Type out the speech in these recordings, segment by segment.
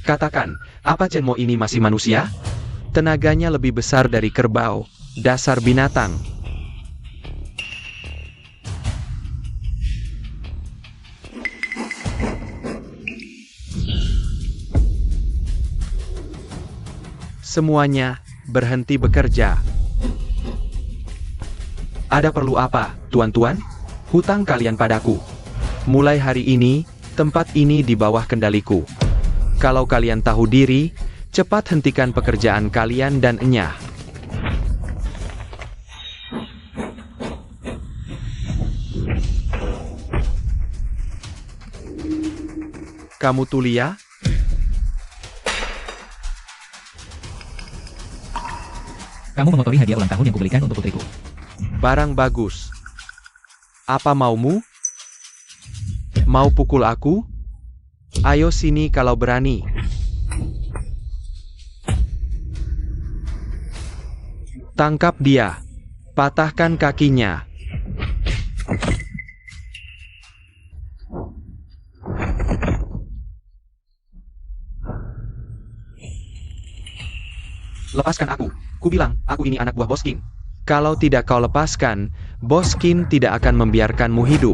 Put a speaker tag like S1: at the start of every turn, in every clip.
S1: Katakan, apa Chenmo ini masih manusia? Tenaganya lebih besar dari kerbau. Dasar binatang. Semuanya berhenti bekerja. Ada perlu apa, tuan-tuan? Hutang kalian padaku. Mulai hari ini, tempat ini di bawah kendaliku. Kalau kalian tahu diri, cepat hentikan pekerjaan kalian dan enyah. Kamu Tulia?
S2: Kamu mengotori hadiah ulang tahun yang kubelikan untuk putriku.
S1: Barang bagus. Apa maumu? Mau pukul aku? Ayo sini kalau berani. Tangkap dia. Patahkan kakinya. Lepaskan aku. Kubilang, aku ini anak buah Bos King. Kalau tidak kau lepaskan, Bos King tidak akan membiarkanmu hidup.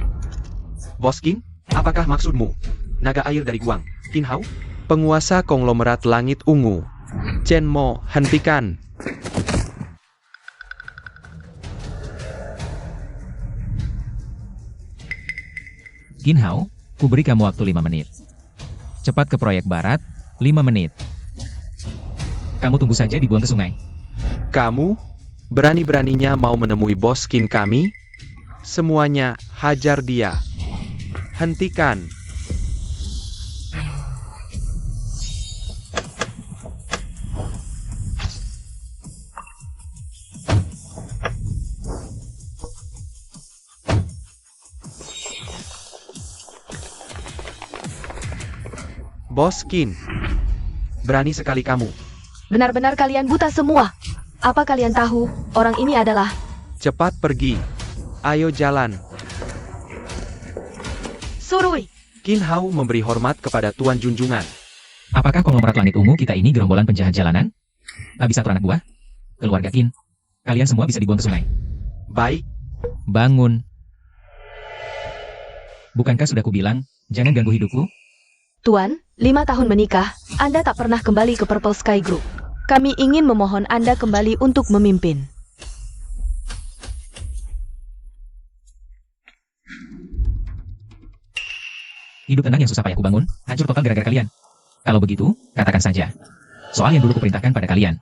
S1: Bos King? Apakah maksudmu? Naga air dari Guang, Qin Hao? Penguasa konglomerat langit ungu. Chenmo, hentikan.
S2: Qin Hao, kuberi kamu waktu 5 menit. Cepat ke proyek barat, 5 menit. Kamu tunggu saja dibuang ke sungai.
S1: Kamu? Berani-beraninya mau menemui Bos King kami? Semuanya, hajar dia. Hentikan. Bos King. Berani sekali kamu.
S3: Benar-benar kalian buta semua. Apa kalian tahu, orang ini adalah...
S1: Cepat pergi. Ayo jalan.
S3: Surui.
S1: Qin Hao memberi hormat kepada Tuan Junjungan.
S2: Apakah konglomerat langit ungu kita ini gerombolan penjahat jalanan? Habis satu anak buah? Keluarga Qin. Kalian semua bisa dibuang ke sungai.
S1: Baik.
S2: Bangun. Bukankah sudah kubilang, jangan ganggu hidupku?
S3: Tuan, 5 tahun menikah, Anda tak pernah kembali ke Purple Sky Group. Kami ingin memohon Anda kembali untuk memimpin.
S2: Hidup tenang yang susah payah kubangun, hancur total gara-gara kalian. Kalau begitu, katakan saja. Soal yang dulu kuperintahkan pada kalian.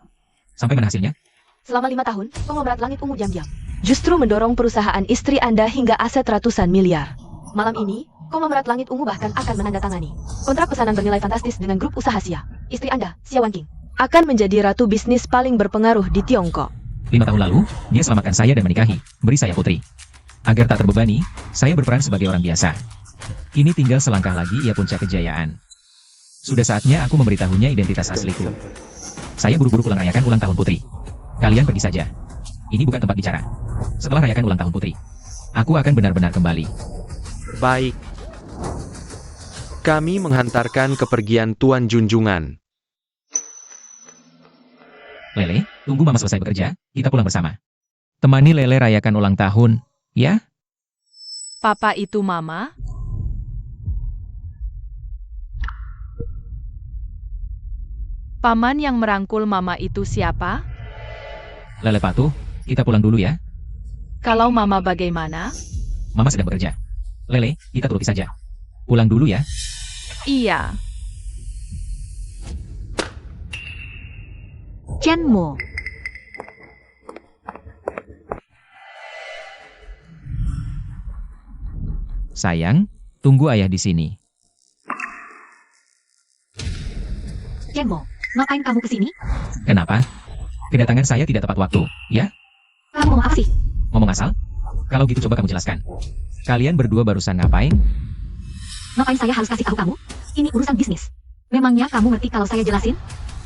S2: Sampai mana hasilnya?
S3: Selama 5 tahun, konglomerat langit ungu diam-diam justru mendorong perusahaan istri Anda hingga aset ratusan miliar. Malam ini, konglomerat langit ungu bahkan akan menandatangani kontrak pesanan bernilai fantastis dengan grup usaha Xia. Istri Anda, Xia Wanqing, akan menjadi ratu bisnis paling berpengaruh di Tiongkok.
S2: 5 tahun lalu, dia selamatkan saya dan menikahi, beri saya putri. Agar tak terbebani, saya berperan sebagai orang biasa. Kini tinggal selangkah lagi ia puncak kejayaan. Sudah saatnya aku memberitahunya identitas asliku. Saya buru-buru pulang rayakan ulang tahun putri. Kalian pergi saja. Ini bukan tempat bicara. Setelah rayakan ulang tahun putri, aku akan benar-benar kembali.
S1: Baik. Kami menghantarkan kepergian Tuan Junjungan.
S2: Lele, tunggu Mama selesai bekerja, kita pulang bersama. Temani Lele rayakan ulang tahun, ya?
S4: Papa itu Mama? Paman yang merangkul Mama itu siapa?
S2: Lele patuh, kita pulang dulu ya.
S4: Kalau Mama bagaimana?
S2: Mama sedang bekerja. Lele, kita turuti saja. Pulang dulu ya.
S4: Iya.
S3: Chenmo.
S2: Sayang, tunggu ayah di sini.
S3: Chenmo, ngapain kamu kesini?
S2: Kenapa? Kedatangan saya tidak tepat waktu, ya?
S3: Kamu mau apa sih?
S2: Ngomong asal? Kalau gitu coba kamu jelaskan. Kalian berdua barusan ngapain?
S3: Ngapain saya harus kasih tahu kamu? Ini urusan bisnis. Memangnya kamu ngerti kalau saya jelasin?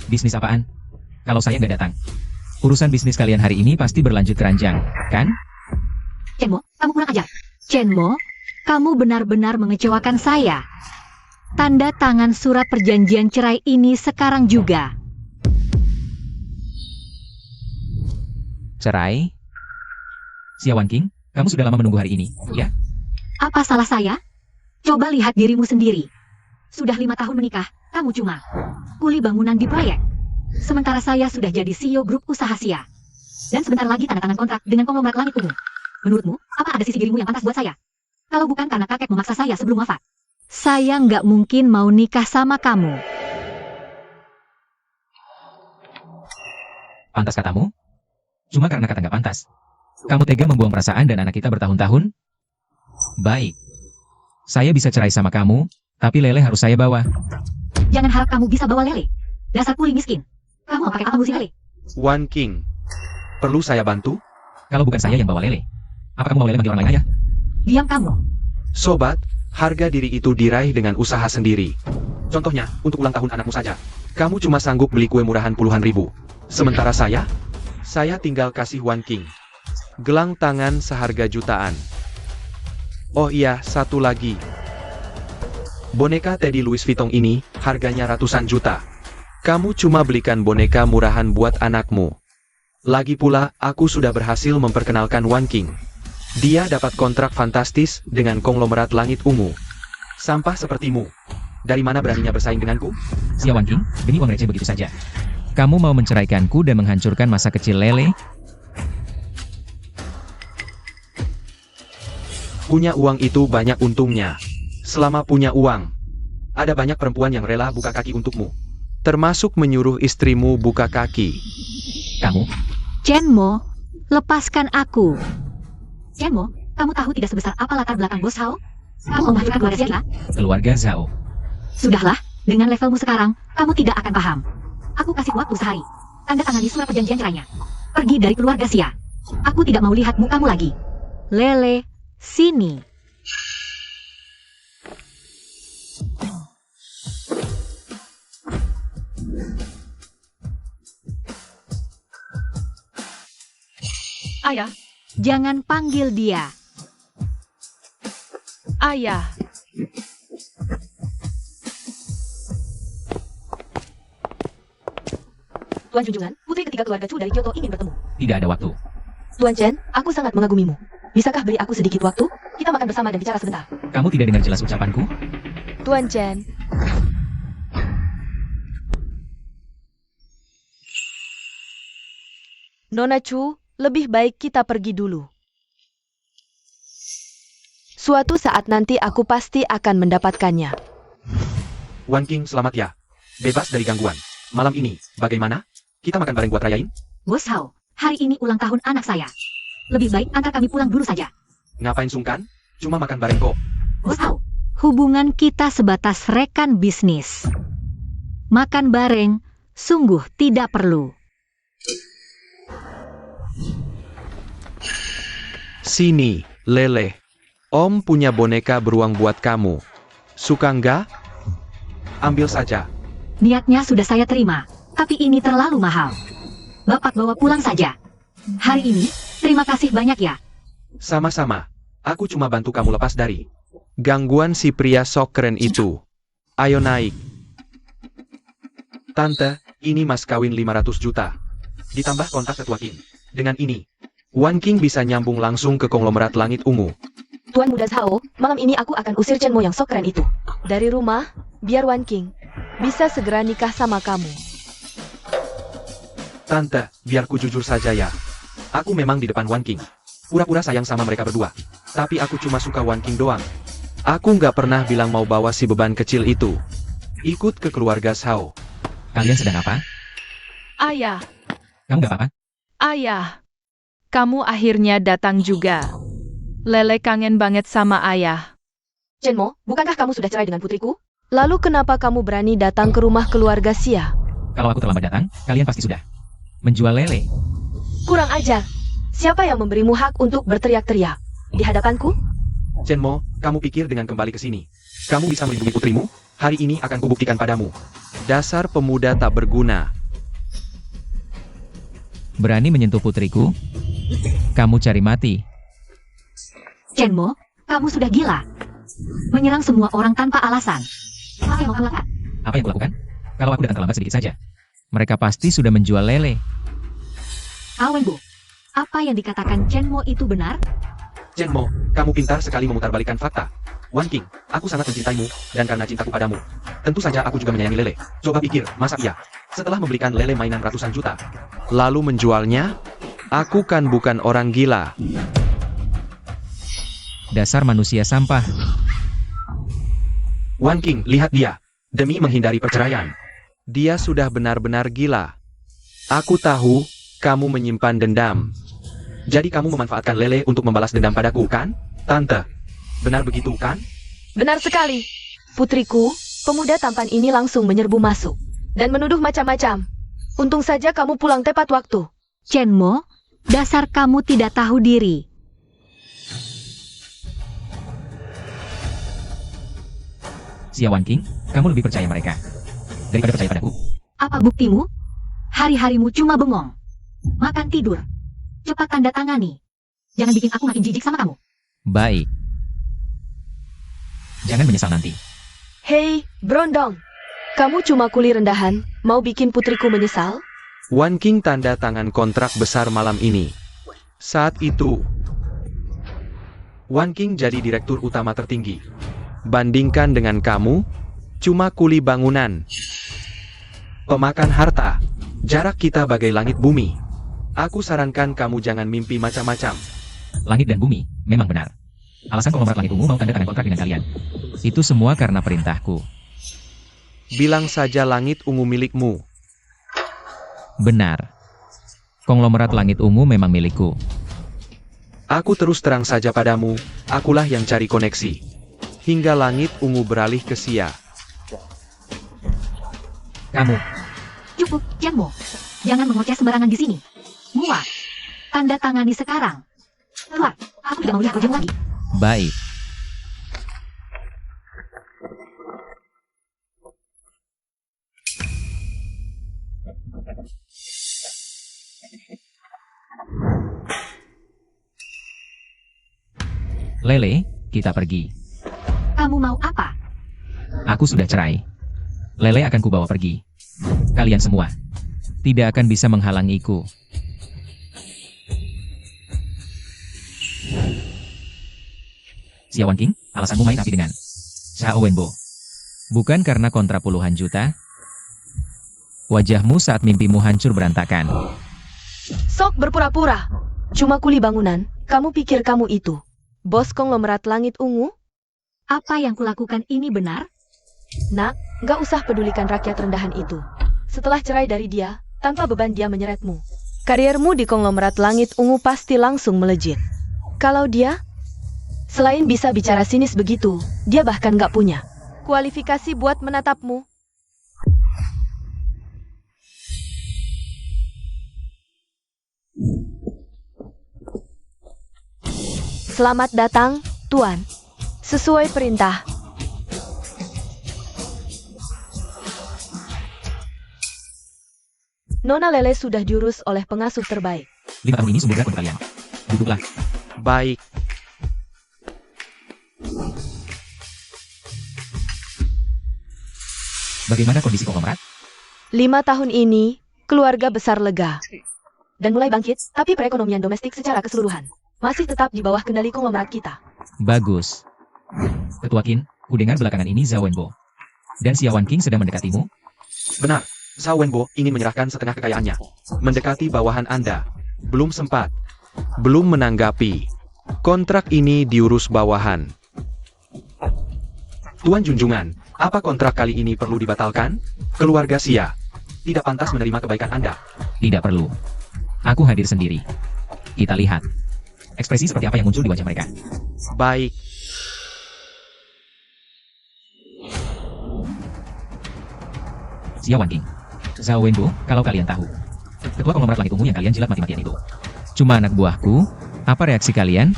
S2: Bisnis apaan? Kalau saya nggak datang. Urusan bisnis kalian hari ini pasti berlanjut keranjang, kan?
S3: Chenmo, kamu kurang ajar. Chenmo, kamu benar-benar mengecewakan saya.
S5: Tanda tangan surat perjanjian cerai ini sekarang juga.
S2: Cerai? Xia Wanqing, kamu sudah lama menunggu hari ini, ya?
S5: Apa salah saya? Coba lihat dirimu sendiri. Sudah 5 tahun menikah, kamu cuma kuli bangunan di proyek. Sementara saya sudah jadi CEO grup usaha Xia. Dan sebentar lagi tanda tangan kontrak dengan konglomerat langit ungu. Menurutmu, apa ada sisi dirimu yang pantas buat saya? Kalau bukan karena kakek memaksa saya sebelum wafat. Saya nggak mungkin mau nikah sama kamu.
S2: Pantas katamu? Cuma karena kata nggak pantas. Kamu tega membuang perasaan dan anak kita bertahun-tahun? Baik. Saya bisa cerai sama kamu, tapi Lele harus saya bawa.
S5: Jangan harap kamu bisa bawa Lele. Dasar kuli miskin. Kamu mau pakai apa ngurusin Lele?
S1: Wanqing, perlu saya bantu?
S2: Kalau bukan saya yang bawa Lele, apa kamu mau Lele manggil orang lain aja?
S5: Diam kamu.
S1: Sobat, harga diri itu diraih dengan usaha sendiri. Contohnya, untuk ulang tahun anakmu saja. Kamu cuma sanggup beli kue murahan puluhan ribu. Sementara saya tinggal kasih Wanqing gelang tangan seharga jutaan. Oh iya, satu lagi. Boneka Teddy Louis Vuitton ini, harganya ratusan juta. Kamu cuma belikan boneka murahan buat anakmu. Lagi pula, aku sudah berhasil memperkenalkan Wanqing. Dia dapat kontrak fantastis dengan konglomerat langit ungu. Sampah sepertimu. Dari mana beraninya bersaing denganku?
S2: Xia Wanqing, demi uang receh begitu saja. Kamu mau menceraikanku dan menghancurkan masa kecil Lele?
S1: Punya uang itu banyak untungnya. Selama punya uang, ada banyak perempuan yang rela buka kaki untukmu. Termasuk menyuruh istrimu buka kaki.
S2: Kamu?
S5: Chenmo, lepaskan aku. Chenmo, kamu tahu tidak sebesar apa latar belakang Bos Hao? Kamu memajukan keluarga Zhao?
S2: Keluarga Zhao.
S5: Sudahlah, dengan levelmu sekarang, kamu tidak akan paham. Aku kasih waktu sehari. Tanda tangani surat perjanjian cerainya. Pergi dari keluarga Xia. Aku tidak mau lihat mukamu lagi. Lele, sini.
S4: Ayah,
S5: Jangan panggil dia.
S4: ayah.
S3: Tuan Junjungan, putri ketiga keluarga Chu dari Kyoto ingin bertemu.
S2: Tidak ada waktu.
S3: Tuan Chen, aku sangat mengagumimu. Bisakah beri aku sedikit waktu? Kita makan bersama dan bicara sebentar.
S2: Kamu tidak dengar jelas ucapanku?
S4: Tuan Chen, Nona Chu, lebih baik kita pergi dulu. Suatu saat nanti aku pasti akan mendapatkannya.
S1: Wanqing, selamat ya. Bebas dari gangguan. Malam ini, bagaimana? Kita makan bareng buat rayain?
S5: Bos Hao, hari ini ulang tahun anak saya. Lebih baik antar kami pulang dulu saja.
S1: Ngapain sungkan? Cuma makan bareng kok.
S5: Bos Hao, hubungan kita sebatas rekan bisnis. Makan bareng, sungguh tidak perlu.
S1: Sini, Lele. Om punya boneka beruang buat kamu. Suka nggak? Ambil saja.
S5: Niatnya sudah saya terima, tapi ini terlalu mahal. Bapak bawa pulang saja. Hari ini, terima kasih banyak ya.
S1: Sama-sama. Aku cuma bantu kamu lepas dari gangguan si pria sok keren itu. Ayo naik. Tante, ini mas kawin 500 juta. Ditambah kontak ketua King. Dengan ini, Wanqing bisa nyambung langsung ke konglomerat langit ungu.
S3: Tuan Muda Zhao, malam ini aku akan usir Chenmo yang sok keren itu.
S4: Dari rumah, biar Wanqing bisa segera nikah sama kamu.
S1: Tante, biar ku jujur saja ya. Aku memang di depan Wanqing. Pura-pura sayang sama mereka berdua. Tapi aku cuma suka Wanqing doang. Aku nggak pernah bilang mau bawa si beban kecil itu. Ikut ke keluarga Zhao.
S2: Kalian sedang apa?
S4: Ayah,
S2: Kamu nggak apa-apa?
S4: ayah. Kamu akhirnya datang juga. Lele kangen banget sama ayah.
S3: Chenmo, bukankah kamu sudah cerai dengan putriku?
S4: Lalu kenapa kamu berani datang ke rumah keluarga Xia?
S2: Kalau aku terlambat datang, kalian pasti sudah menjual Lele.
S3: Kurang ajar. Siapa yang memberimu hak untuk berteriak-teriak? Di hadapanku?
S1: Chenmo, kamu pikir dengan kembali ke sini, kamu bisa melindungi putrimu? Hari ini akan kubuktikan padamu. Dasar pemuda tak berguna.
S2: Berani menyentuh putriku? Kamu cari mati.
S5: Chenmo, kamu sudah gila. Menyerang semua orang tanpa alasan. Apa yang mau kamu lakukan?
S2: Apa yang kulakukan? Kalau aku datang terlambat sedikit saja, mereka pasti sudah menjual lele.
S5: Wenbo, apa yang dikatakan Chen Mo itu benar?
S1: Chen Mo, kamu pintar sekali memutarbalikkan fakta. Wan King, aku sangat mencintaimu, dan karena cintaku padamu, tentu saja aku juga menyayangi lele. Coba pikir, masa iya? Setelah membelikan lele mainan ratusan juta, lalu menjualnya? Aku kan bukan orang gila.
S2: Dasar manusia sampah.
S1: Wan King, lihat dia. Demi menghindari perceraian. Dia sudah benar-benar gila. Aku tahu, kamu menyimpan dendam. Jadi kamu memanfaatkan lele untuk membalas dendam padaku, kan? Tante, benar begitu, kan?
S3: Benar sekali. Putriku, pemuda tampan ini langsung menyerbu masuk. Dan menuduh macam-macam. Untung saja kamu pulang tepat waktu.
S5: Chen Mo, dasar kamu tidak tahu diri.
S2: Xia Wan King, kamu lebih percaya mereka daripada percaya padaku.
S5: Apa buktimu? Hari-harimu cuma bengong. Makan tidur. Cepat tanda tangani. Jangan bikin aku makin jijik sama kamu.
S2: Baik. Jangan menyesal nanti.
S3: Hei, Brondong. Kamu cuma kuli rendahan, mau bikin putriku menyesal?
S1: Wan King tanda tangan kontrak besar malam ini. Saat itu, Wan King jadi direktur utama tertinggi. Bandingkan dengan kamu, cuma kuli bangunan. Pemakan harta. Jarak kita bagai langit bumi. Aku sarankan kamu jangan mimpi macam-macam.
S2: Langit dan bumi, memang benar. Alasan konglomerat langit ungu mau tanda tangan kontrak dengan kalian. Itu semua karena perintahku.
S1: Bilang saja langit ungu milikmu.
S2: Benar. Konglomerat langit ungu memang milikku.
S1: Aku terus terang saja padamu, akulah yang cari koneksi. Hingga langit ungu beralih ke Xia.
S2: Kamu,
S5: Cukup, Chen Mo. Jangan mengoceh sembarangan di sini. Muak. Tanda tangani sekarang. Keluar. Aku tidak mau lihat wajahmu lagi.
S2: baik. Lele, kita pergi.
S5: Kamu mau apa?
S2: Aku sudah cerai. Lele akan kubawa pergi. Kalian semua tidak akan bisa menghalangiku. Xia Wan King, alasanmu main api dengan Xiao Wenbo. Bukan karena kontra puluhan juta. Wajahmu saat mimpimu hancur berantakan.
S3: Sok berpura-pura. Cuma kuli bangunan, kamu pikir kamu itu bos konglomerat langit ungu?
S5: Apa yang kulakukan ini benar?
S3: Nak, nggak usah pedulikan rakyat rendahan itu. Setelah cerai dari dia, tanpa beban dia menyeretmu. Kariermu di konglomerat langit ungu pasti langsung melejit. Kalau dia, selain bisa bicara sinis begitu, dia bahkan nggak punya kualifikasi buat menatapmu. Selamat datang, Tuan. Sesuai perintah. Nona Lele sudah diurus oleh pengasuh terbaik.
S2: 5 tahun ini sumber gerak untuk kalian. Duduklah.
S1: Baik.
S2: Bagaimana kondisi konglomerat?
S3: 5 tahun ini, keluarga besar lega. Dan mulai bangkit, tapi perekonomian domestik secara keseluruhan masih tetap di bawah kendali konglomerat kita.
S2: Bagus. Ketua Qin, kudengar belakangan ini Zhao Wenbo dan Xia Wan King sedang mendekatimu.
S1: Benar, Zhao Wenbo ingin menyerahkan setengah kekayaannya. Mendekati bawahan Anda. Belum sempat. Belum menanggapi. Kontrak ini diurus bawahan. Tuan Junjungan, apa kontrak kali ini perlu dibatalkan? Keluarga Xia tidak pantas menerima kebaikan Anda.
S2: Tidak perlu. Aku hadir sendiri. Kita lihat ekspresi seperti apa yang muncul di wajah mereka.
S1: Baik.
S2: Xia Wan King, Zhao Wenbo, kalau kalian tahu, ketua konglomerat langit ungu yang kalian jilat mati-matian itu cuma anak buahku, apa reaksi kalian?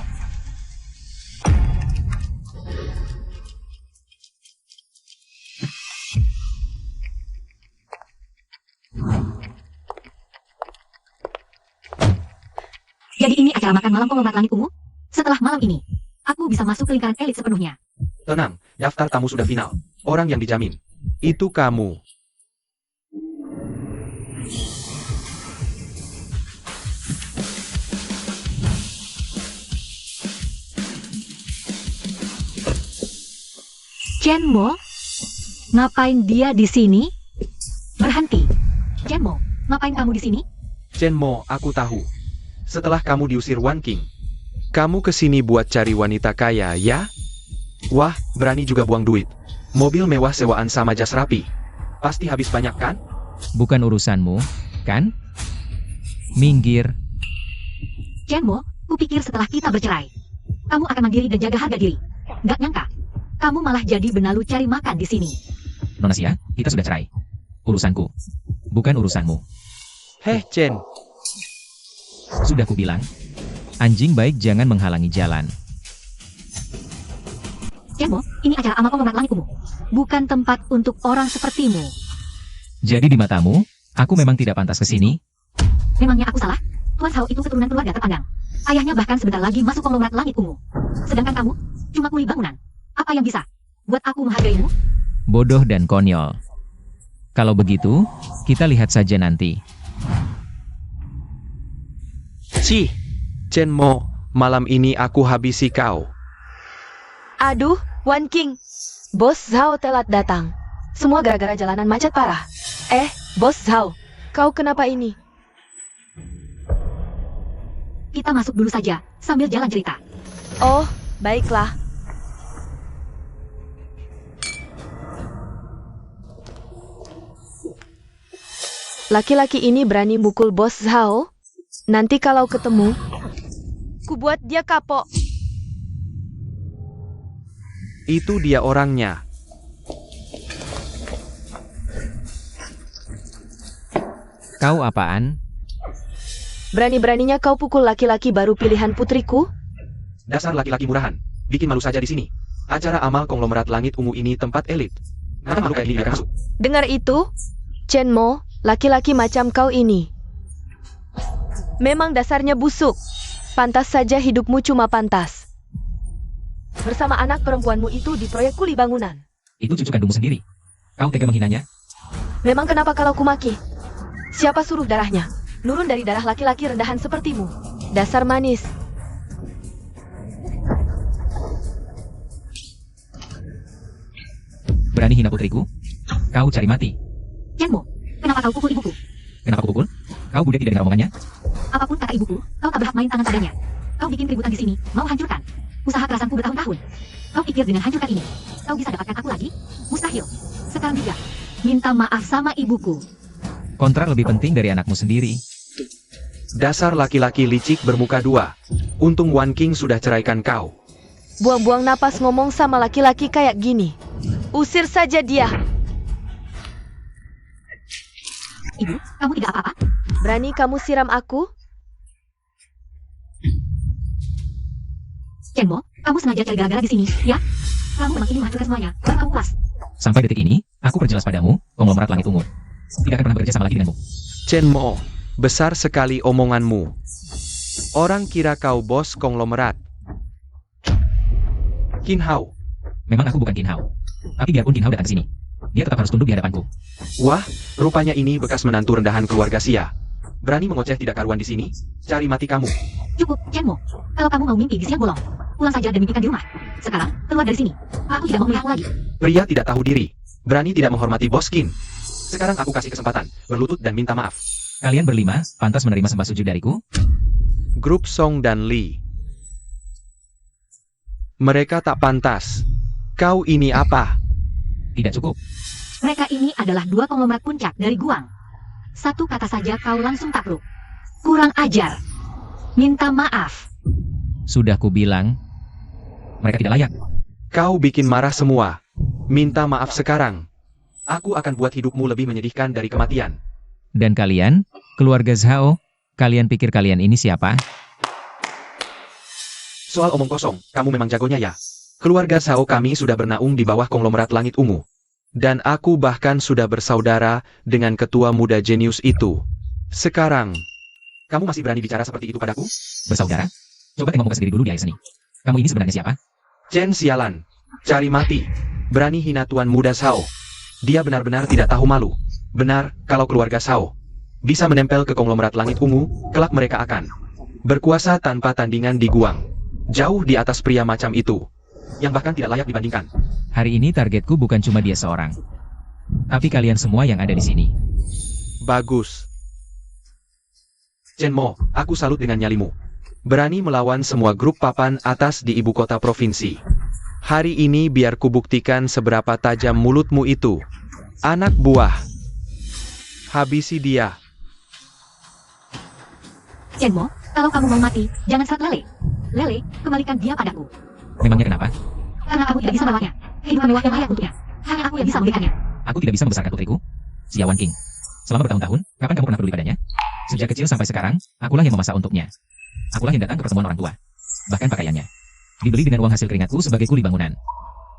S5: Jadi ini acara makan malam konglomerat langit ungu? Setelah malam ini, aku bisa masuk ke lingkaran elit sepenuhnya.
S1: Tenang, daftar tamu sudah final. Orang yang dijamin. Itu kamu.
S5: Chenmo? Ngapain dia di sini? Berhenti. Chenmo, ngapain kamu di sini?
S1: Chenmo, aku tahu. Setelah kamu diusir Wan King, kamu kesini buat cari wanita kaya, ya? Wah, berani juga buang duit. Mobil mewah sewaan sama jas rapi. Pasti habis banyak kan?
S2: Bukan urusanmu, kan? Minggir.
S5: Chenmo, kupikir setelah kita bercerai, kamu akan mandiri dan jaga harga diri. Nggak nyangka, kamu malah jadi benalu cari makan di sini.
S2: Nona Xia, kita sudah cerai. Urusanku, bukan urusanmu.
S1: Heh, Chen.
S2: Sudah kubilang, anjing baik jangan menghalangi jalan.
S5: Chenmo, ini acara amal konglomerat langit ungu. Bukan tempat untuk orang sepertimu.
S2: Jadi di matamu, aku memang tidak pantas ke sini?
S5: Memangnya aku salah? Tuan Hao itu keturunan keluarga terpandang. Ayahnya bahkan sebentar lagi masuk konglomerat langit ungu. Sedangkan kamu, cuma kuli bangunan. Apa yang bisa buat aku menghargaimu?
S2: Bodoh dan konyol. Kalau begitu, kita lihat saja nanti.
S1: Cih, Chenmo, malam ini aku habisi kau.
S3: Aduh, Wan King. Bos Zhao telat datang. Semua gara-gara jalanan macet parah. Bos Zhao, kau kenapa ini?
S5: Kita masuk dulu saja, sambil jalan cerita.
S3: Oh, baiklah. Laki-laki ini berani mukul Bos Zhao? Nanti kalau ketemu, ku buat dia kapok.
S1: Itu dia orangnya.
S2: Kau apaan?
S3: Berani-beraninya kau pukul laki-laki baru pilihan putriku?
S1: Dasar laki-laki murahan. Bikin malu saja di sini. Acara amal konglomerat langit ungu ini tempat elit. Kenapa malu kayak gini biarkan masuk?
S3: Dengar itu? Chenmo, laki-laki macam kau ini memang dasarnya busuk. Pantas saja hidupmu cuma pantas bersama anak perempuanmu itu di proyek kuli bangunan.
S2: Itu cucu kandungmu sendiri. Kau tega menghinanya?
S3: Memang kenapa kalau kumaki? Siapa suruh darahnya nurun dari darah laki-laki rendahan sepertimu? Dasar manis.
S2: Berani hina putriku? Kau cari mati.
S5: Chenmo, kenapa kau pukul ibuku?
S2: Kenapa ku pukul? Kau bude tidak dengar omongannya?
S5: Apapun kata ibuku, kau tak berhak main tangan padanya. Kau bikin keributan di sini, mau hancurkan usaha kerasanku bertahun-tahun. Kau pikir dengan hancurkan ini, kau bisa dapatkan aku lagi? Mustahil. Sekarang juga, minta maaf sama ibuku.
S2: Kontrak lebih penting dari anakmu sendiri.
S1: Dasar laki-laki licik bermuka dua. Untung Wan King sudah ceraikan kau.
S3: Buang-buang napas ngomong sama laki-laki kayak gini. Usir saja dia.
S5: Ibu, kamu tidak apa-apa?
S3: Berani kamu siram aku?
S5: Chenmo, kamu sengaja cari gara-gara di sini, ya? Kamu memang ingin menghancurkan semuanya, baru kamu puas.
S2: Sampai detik ini, aku perjelas padamu, konglomerat langit ungu tidak akan pernah bekerja sama lagi denganmu.
S1: Chenmo, besar sekali omonganmu. Orang kira kau bos konglomerat. Qin Hao.
S2: Memang aku bukan Qin Hao. Tapi biarpun Qin Hao datang ke sini, dia tetap harus tunduk di hadapanku.
S1: Wah, rupanya ini bekas menantu rendahan keluarga Xia. Berani mengoceh tidak karuan di sini? Cari mati kamu.
S5: Cukup, Chenmo. Kalau kamu mau mimpi di siang bolong, pulang saja dan mimpikan di rumah. Sekarang, keluar dari sini. Aku tidak mau melihatmu lagi.
S1: Pria tidak tahu diri. Berani tidak menghormati bos Qin. Sekarang aku kasih kesempatan, berlutut dan minta maaf.
S2: Kalian berlima, pantas menerima sembah sujud dariku?
S1: Grup Song dan Lee. Mereka tak pantas. Kau ini apa?
S2: Tidak cukup.
S5: Mereka ini adalah dua konglomerat puncak dari Guang. Satu kata saja kau langsung takluk. Kurang ajar. Minta maaf.
S2: Sudah kubilang, mereka tidak layak.
S1: Kau bikin marah semua. Minta maaf sekarang. Aku akan buat hidupmu lebih menyedihkan dari kematian.
S2: Dan kalian, keluarga Zhao, kalian pikir kalian ini siapa?
S1: Soal omong kosong, kamu memang jagonya ya. Keluarga Zhao kami sudah bernaung di bawah konglomerat langit ungu. Dan aku bahkan sudah bersaudara dengan ketua muda jenius itu. Sekarang, kamu masih berani bicara seperti itu padaku?
S2: Bersaudara? Coba tengok muka sendiri dulu di air seni. Kamu ini sebenarnya siapa?
S1: Chen sialan. Cari mati. Berani hina tuan muda Zhao. Dia benar-benar tidak tahu malu. Benar, kalau keluarga Shao bisa menempel ke konglomerat langit ungu, kelak mereka akan berkuasa tanpa tandingan di Guang. Jauh di atas pria macam itu, yang bahkan tidak layak dibandingkan.
S2: Hari ini targetku bukan cuma dia seorang, tapi kalian semua yang ada di sini.
S1: Bagus. Chen Mo, aku salut dengan nyalimu. Berani melawan semua grup papan atas di ibu kota provinsi. Hari ini biar kubuktikan seberapa tajam mulutmu itu. Anak buah. Habisi dia.
S5: Cenmo, kalau kamu mau mati, jangan serang Lele. Lele, kembalikan dia padaku.
S2: Memangnya kenapa?
S5: Karena kamu tidak bisa merawatnya. Kehidupan mewah yang layak untuknya. Hanya aku yang bisa memberikannya.
S2: Aku tidak bisa membesarkan putriku. Xiaowan King. Selama bertahun-tahun, kapan kamu pernah peduli padanya? Sejak kecil sampai sekarang, akulah yang memasak untuknya. Akulah yang datang ke pertemuan orang tua. Bahkan pakaiannya dibeli dengan uang hasil keringatku sebagai kuli bangunan.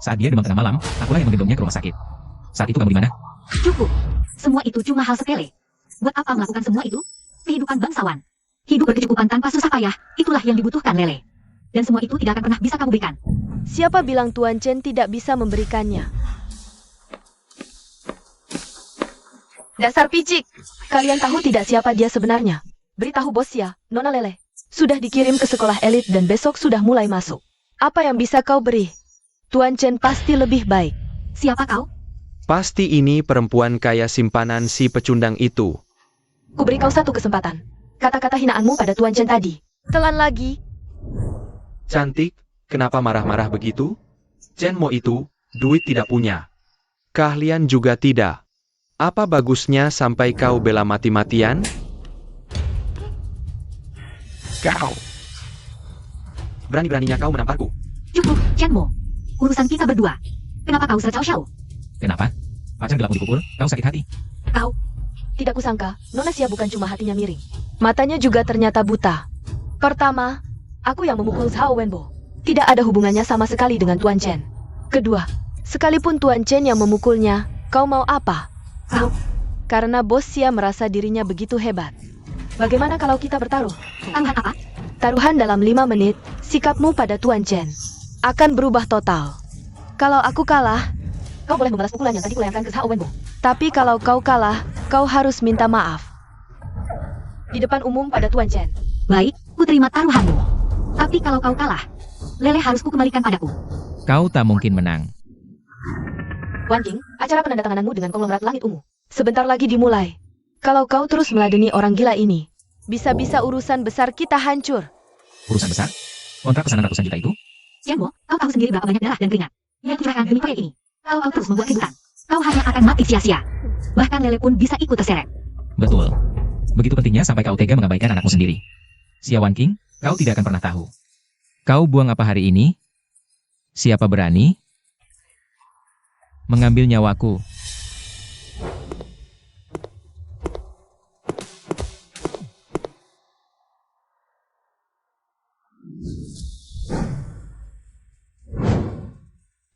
S2: Saat dia demam tengah malam, akulah yang menggendongnya ke rumah sakit. Saat itu kamu di mana?
S5: Cukup. Semua itu cuma hal sepele. Buat apa melakukan semua itu? Kehidupan bangsawan. Hidup berkecukupan tanpa susah payah, itulah yang dibutuhkan Lele. Dan semua itu tidak akan pernah bisa kamu berikan.
S3: Siapa bilang Tuan Chen tidak bisa memberikannya? Dasar picik! Kalian tahu tidak siapa dia sebenarnya? Beritahu bos ya, Nona Lele. Sudah dikirim ke sekolah elit dan besok sudah mulai masuk. Apa yang bisa kau beri? Tuan Chen pasti lebih baik.
S5: Siapa kau?
S1: Pasti ini perempuan kaya simpanan si pecundang itu.
S3: Kuberi kau satu kesempatan. Kata-kata hinaanmu pada Tuan Chen tadi. Telan lagi.
S1: Cantik, kenapa marah-marah begitu? Chen Mo itu, duit tidak punya. Keahlian juga tidak. Apa bagusnya sampai kau bela mati-matian? Kau! Berani-beraninya kau menamparku.
S5: Cukup, Cenmo. Urusan kita berdua. Kenapa kau sercau Xiao?
S2: Kenapa? Pacar gelapmu dipukul, kau sakit hati.
S5: Kau.
S3: Tidak kusangka, Nona Xia bukan cuma hatinya miring. Matanya juga ternyata buta. Pertama, aku yang memukul Zhao Wenbo. Tidak ada hubungannya sama sekali dengan Tuan Chen. Kedua, sekalipun Tuan Chen yang memukulnya, kau mau apa?
S5: Kau.
S3: Karena bos Xia merasa dirinya begitu hebat. Bagaimana kalau kita bertaruh?
S5: Taruhan apa?
S3: Taruhan dalam 5 menit, sikapmu pada Tuan Chen akan berubah total. Kalau aku kalah,
S5: Kau boleh membalas pukulan yang tadi kulayangkan ke Zhao Wenbo.
S3: tapi kalau kau kalah, kau harus minta maaf. Di depan umum pada Tuan Chen.
S5: Baik, ku terima taruhanmu. Tapi kalau kau kalah, Lele harus ku kembalikan padaku.
S2: Kau tak mungkin menang.
S3: Wan King, acara penandatangananmu dengan konglomerat langit ungu sebentar lagi dimulai. Kalau kau terus meladeni orang gila ini, bisa-bisa urusan besar kita hancur.
S2: Urusan besar? Kontrak pesanan ratusan juta itu?
S5: Cenmo, kau tahu sendiri berapa banyak darah dan keringat yang kucurahkan demi proyek ini. Kalau kau terus membuat keributan, kau hanya akan mati sia-sia. Bahkan Lele pun bisa ikut terseret.
S2: Betul. Begitu pentingnya sampai kau tega mengabaikan anakmu sendiri. Xiaowan King, kau tidak akan pernah tahu. Kau buang apa hari ini? Siapa berani mengambil nyawaku?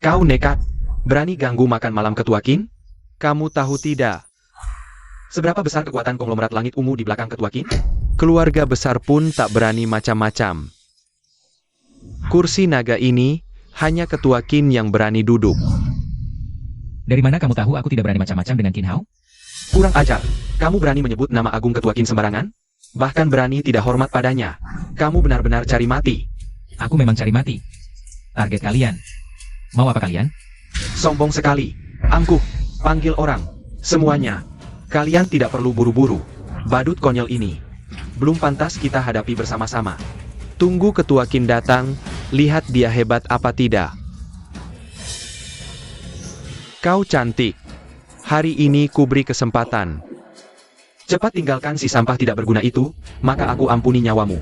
S1: Kau nekat. Berani ganggu makan malam Ketua Qin? Kamu tahu tidak? Seberapa besar kekuatan konglomerat langit ungu di belakang Ketua Qin? Keluarga besar pun tak berani macam-macam. Kursi naga ini, hanya Ketua Qin yang berani duduk.
S2: Dari mana kamu tahu aku tidak berani macam-macam dengan Qin Hao?
S1: Kurang ajar. Kamu berani menyebut nama agung Ketua Qin sembarangan? Bahkan berani tidak hormat padanya. Kamu benar-benar cari mati.
S2: Aku memang cari mati. Target kalian. Mau apa kalian?
S1: Sombong sekali. Angkuh. Panggil orang. Semuanya. Kalian tidak perlu buru-buru. Badut konyol ini belum pantas kita hadapi bersama-sama. Tunggu Ketua Qin datang, lihat dia hebat apa tidak. Kau cantik. Hari ini kuberi kesempatan. Cepat tinggalkan si sampah tidak berguna itu, maka aku ampuni nyawamu.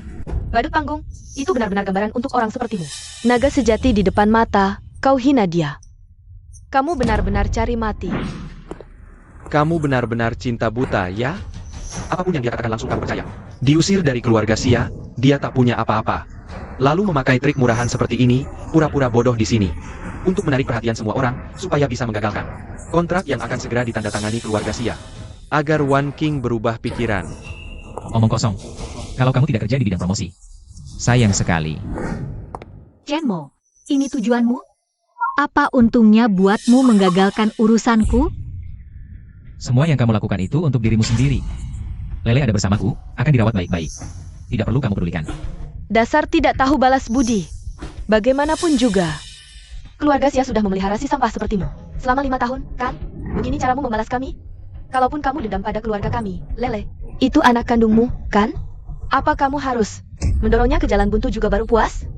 S3: Badut panggung, itu benar-benar gambaran untuk orang sepertimu. Naga sejati di depan mata, kau hina dia. Kamu benar-benar cari mati.
S1: Kamu benar-benar cinta buta, ya? Apapun yang dia katakan langsung kamu percaya. Diusir dari keluarga Xia, dia tak punya apa-apa. Lalu memakai trik murahan seperti ini, pura-pura bodoh di sini. Untuk menarik perhatian semua orang, supaya bisa menggagalkan kontrak yang akan segera ditandatangani keluarga Xia. Agar Wan King berubah pikiran.
S2: Omong kosong. Kalau kamu tidak kerja di bidang promosi. Sayang sekali.
S5: Cenmo, ini tujuanmu? Apa untungnya buatmu menggagalkan urusanku?
S2: Semua yang kamu lakukan itu untuk dirimu sendiri. Lele ada bersamaku, akan dirawat baik-baik. Tidak perlu kamu pedulikan.
S4: Dasar tidak tahu balas budi. Bagaimanapun juga.
S3: Keluarga Xia sudah memelihara si sampah sepertimu selama 5 tahun, kan? Begini caramu membalas kami? Kalaupun kamu dendam pada keluarga kami, Lele, itu anak kandungmu, kan? Apa kamu harus mendorongnya ke jalan buntu juga baru puas?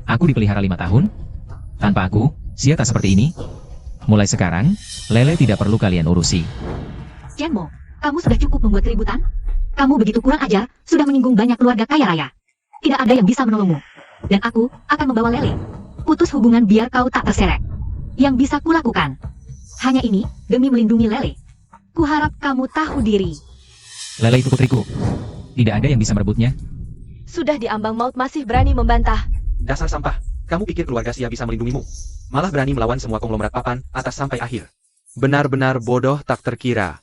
S2: Aku dipelihara 5 tahun. Tanpa aku, Xia tak seperti ini. Mulai sekarang, Lele tidak perlu kalian urusi.
S5: Chenmo, kamu sudah cukup membuat keributan? Kamu begitu kurang ajar, sudah menyinggung banyak keluarga kaya raya. Tidak ada yang bisa menolongmu. Dan aku akan membawa Lele. Putus hubungan biar kau tak terseret. Yang bisa kulakukan hanya ini, demi melindungi Lele. Kuharap kamu tahu diri.
S2: Lele itu putriku. Tidak ada yang bisa merebutnya.
S3: Sudah diambang maut masih berani membantah.
S1: Dasar sampah, kamu pikir keluarga Xia bisa melindungimu? Malah berani melawan semua konglomerat papan, atas sampai akhir. Benar-benar bodoh tak terkira.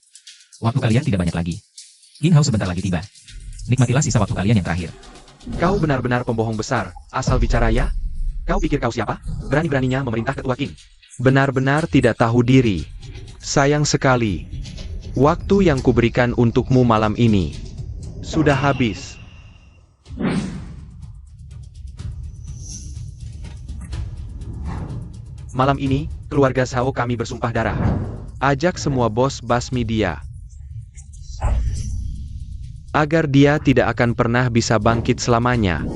S2: Waktu kalian tidak banyak lagi. Qin Hao sebentar lagi tiba. Nikmatilah sisa waktu kalian yang terakhir.
S1: Kau benar-benar pembohong besar, asal bicara ya? Kau pikir kau siapa? Berani-beraninya memerintah ketua Qin. Benar-benar tidak tahu diri. Sayang sekali. Waktu yang kuberikan untukmu malam ini sudah habis. Malam ini, keluarga Zhao kami bersumpah darah. Ajak semua bos basmi dia. Agar dia tidak akan pernah bisa bangkit selamanya.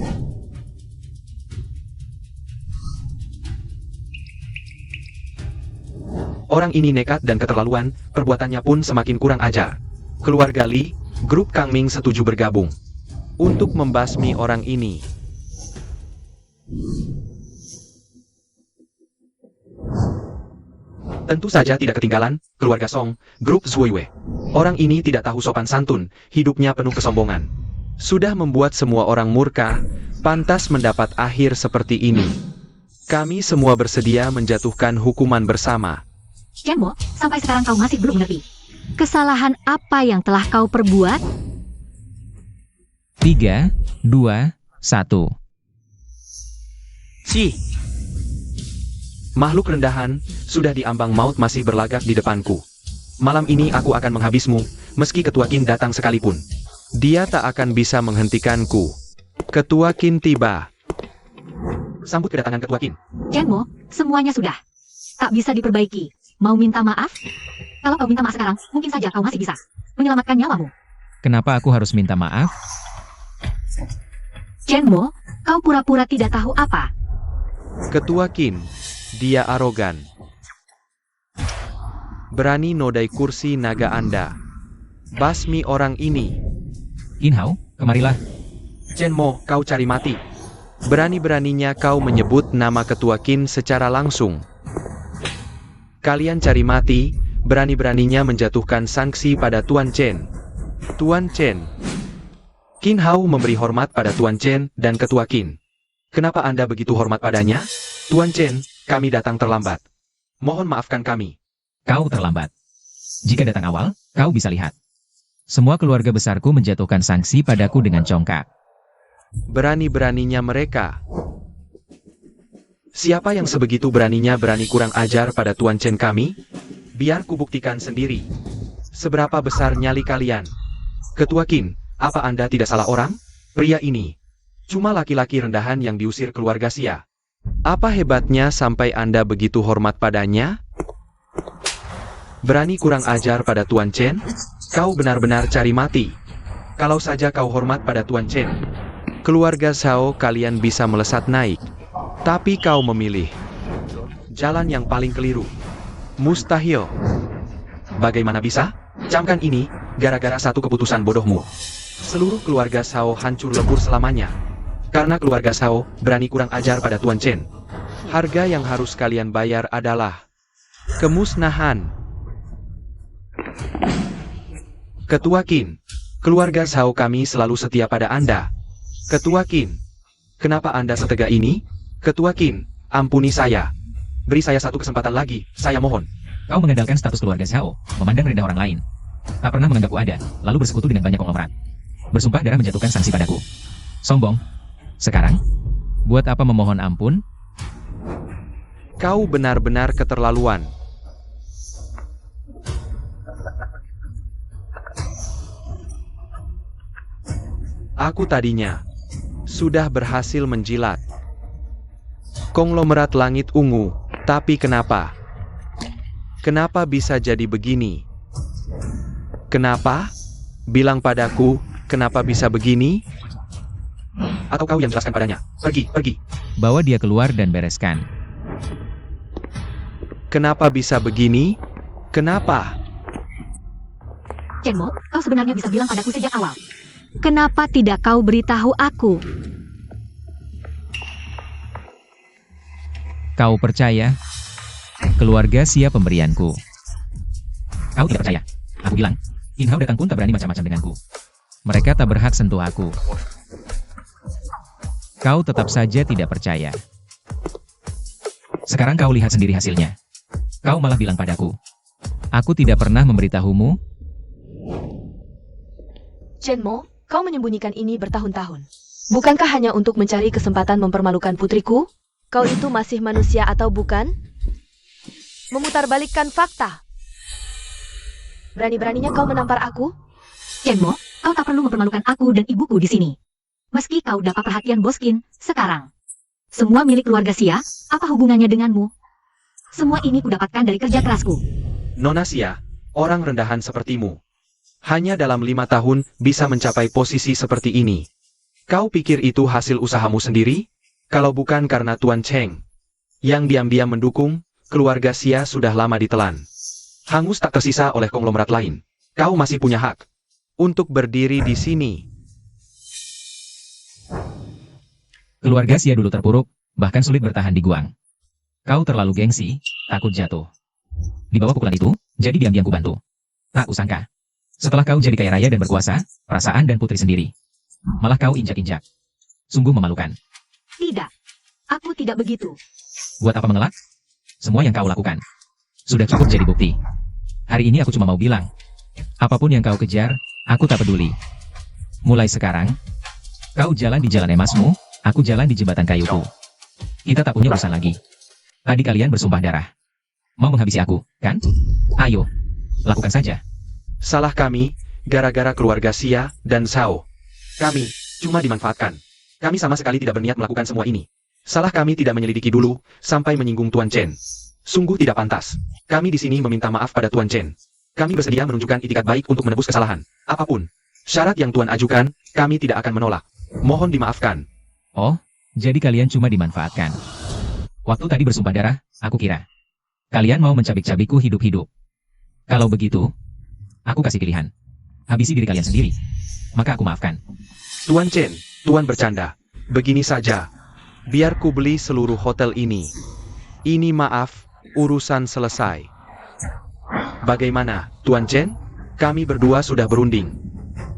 S1: Orang ini nekat dan keterlaluan, perbuatannya pun semakin kurang ajar. Keluarga Li, grup Kang Ming setuju bergabung untuk membasmi orang ini. Tentu saja tidak ketinggalan, keluarga Song, grup Zuiwei. Orang ini tidak tahu sopan santun, hidupnya penuh kesombongan. Sudah membuat semua orang murka, pantas mendapat akhir seperti ini. Kami semua bersedia menjatuhkan hukuman bersama.
S5: Chenmo, sampai sekarang kau masih belum mengerti. Kesalahan apa yang telah kau perbuat?
S2: 3, 2, 1.
S1: Cih! Makhluk rendahan, sudah diambang maut masih berlagak di depanku. Malam ini aku akan menghabismu, meski Ketua Qin datang sekalipun. Dia tak akan bisa menghentikanku. Ketua Qin tiba. Sambut kedatangan Ketua Qin.
S5: Chenmo, semuanya sudah. Tak bisa diperbaiki. Mau minta maaf? Kalau kau minta maaf sekarang, mungkin saja kau masih bisa menyelamatkan nyawamu.
S2: Kenapa aku harus minta maaf?
S5: Chenmo, kau pura-pura tidak tahu apa.
S1: Ketua Qin, dia arogan. Berani nodai kursi naga Anda. Basmi orang ini.
S2: Qin Hao, kemarilah.
S1: Chenmo, kau cari mati. Berani-beraninya kau menyebut nama Ketua Qin secara langsung. Kalian cari mati, berani-beraninya menjatuhkan sanksi pada Tuan Chen. Tuan Chen. Qin Hao memberi hormat pada Tuan Chen dan Ketua Qin. Kenapa Anda begitu hormat padanya? Tuan Chen, kami datang terlambat. Mohon maafkan kami.
S2: Kau terlambat. Jika datang awal, kau bisa lihat. Semua keluarga besarku menjatuhkan sanksi padaku dengan congkak.
S1: Berani-beraninya mereka. Siapa yang sebegitu beraninya berani kurang ajar pada Tuan Chen kami? Biar kubuktikan sendiri. Seberapa besar nyali kalian? Ketua Qin, apa Anda tidak salah orang? Pria ini cuma laki-laki rendahan yang diusir keluarga Xia. Apa hebatnya sampai Anda begitu hormat padanya? Berani kurang ajar pada Tuan Chen? Kau benar-benar cari mati. Kalau saja kau hormat pada Tuan Chen, keluarga Zhao kalian bisa melesat naik. Tapi kau memilih jalan yang paling keliru. Mustahil. Bagaimana bisa? Camkan ini, gara-gara satu keputusan bodohmu. Seluruh keluarga Zhao hancur lebur selamanya. Karena keluarga Zhao berani kurang ajar pada Tuan Chen. Harga yang harus kalian bayar adalah kemusnahan. Ketua Qin, keluarga Zhao kami selalu setia pada Anda. Ketua Qin, kenapa Anda setega ini? Ketua Qin, ampuni saya. Beri saya satu kesempatan lagi, saya mohon.
S2: Kau mengandalkan status keluarga Zhao, memandang rendah orang lain. Tak pernah menganggapku ada, lalu bersekutu dengan banyak konglomerat. Bersumpah darah menjatuhkan sanksi padaku. Sombong. Sekarang, buat apa memohon ampun?
S1: Kau benar-benar keterlaluan. Aku tadinya sudah berhasil menjilat konglomerat langit ungu, tapi kenapa? Kenapa bisa jadi begini? Kenapa? Bilang padaku, kenapa bisa begini? Atau kau yang jelaskan padanya? Pergi, pergi.
S2: Bawa dia keluar dan bereskan.
S1: Kenapa bisa begini? Kenapa?
S5: Chenmo, kau sebenarnya bisa bilang padaku sejak awal. Kenapa tidak kau beritahu aku?
S2: Kau percaya? Keluarga Xia pemberianku. Kau tidak percaya? Aku bilang, In Hao datang pun tak berani macam-macam denganku. Mereka tak berhak sentuh aku. Kau tetap saja tidak percaya. Sekarang kau lihat sendiri hasilnya. Kau malah bilang padaku, aku tidak pernah memberitahumu.
S3: Chenmo, kau menyembunyikan ini bertahun-tahun. Bukankah hanya untuk mencari kesempatan mempermalukan putriku? Kau itu masih manusia atau bukan? Memutarbalikkan fakta. Berani-beraninya kau menampar aku?
S5: Chenmo, kau tak perlu mempermalukan aku dan ibuku di sini. Meski kau dapat perhatian Boskin, sekarang. Semua milik keluarga Xia, apa hubungannya denganmu? Semua ini kudapatkan dari kerja kerasku.
S1: Nona Xia, orang rendahan sepertimu. Hanya dalam 5 tahun bisa mencapai posisi seperti ini. Kau pikir itu hasil usahamu sendiri? Kalau bukan karena Tuan Cheng, yang diam-diam mendukung, keluarga Xia sudah lama ditelan. Hangus tak tersisa oleh konglomerat lain. Kau masih punya hak untuk berdiri di sini.
S2: Keluarga Xia dulu terpuruk, bahkan sulit bertahan di Guang. Kau terlalu gengsi, takut jatuh. Di bawah pukulan itu, jadi diam-diam ku bantu. Tak usangka. Setelah kau jadi kaya raya dan berkuasa, perasaan dan putri sendiri. Malah kau injak-injak. Sungguh memalukan.
S5: Tidak, aku tidak begitu.
S2: Buat apa mengelak? Semua yang kau lakukan sudah cukup jadi bukti. Hari ini aku cuma mau bilang, apapun yang kau kejar, aku tak peduli. Mulai sekarang, kau jalan di jalan emasmu, aku jalan di jembatan kayuku. Kita tak punya urusan lagi. Tadi kalian bersumpah darah. Mau menghabisi aku, kan? Ayo, lakukan saja.
S1: Salah kami, gara-gara keluarga Xia dan Shao. Kami cuma dimanfaatkan. Kami sama sekali tidak berniat melakukan semua ini. Salah kami tidak menyelidiki dulu, sampai menyinggung Tuan Chen. Sungguh tidak pantas. Kami di sini meminta maaf pada Tuan Chen. Kami bersedia menunjukkan itikat baik untuk menebus kesalahan. Apapun syarat yang Tuan ajukan, kami tidak akan menolak. Mohon dimaafkan.
S2: Oh, jadi kalian cuma dimanfaatkan. Waktu tadi bersumpah darah, aku kira kalian mau mencabik-cabikku hidup-hidup. Kalau begitu, aku kasih pilihan. Habisi diri kalian sendiri. Maka aku maafkan.
S1: Tuan Chen, Tuan bercanda. Begini saja. Biar ku beli seluruh hotel ini. Ini maaf, urusan selesai. Bagaimana, Tuan Chen? Kami berdua sudah berunding.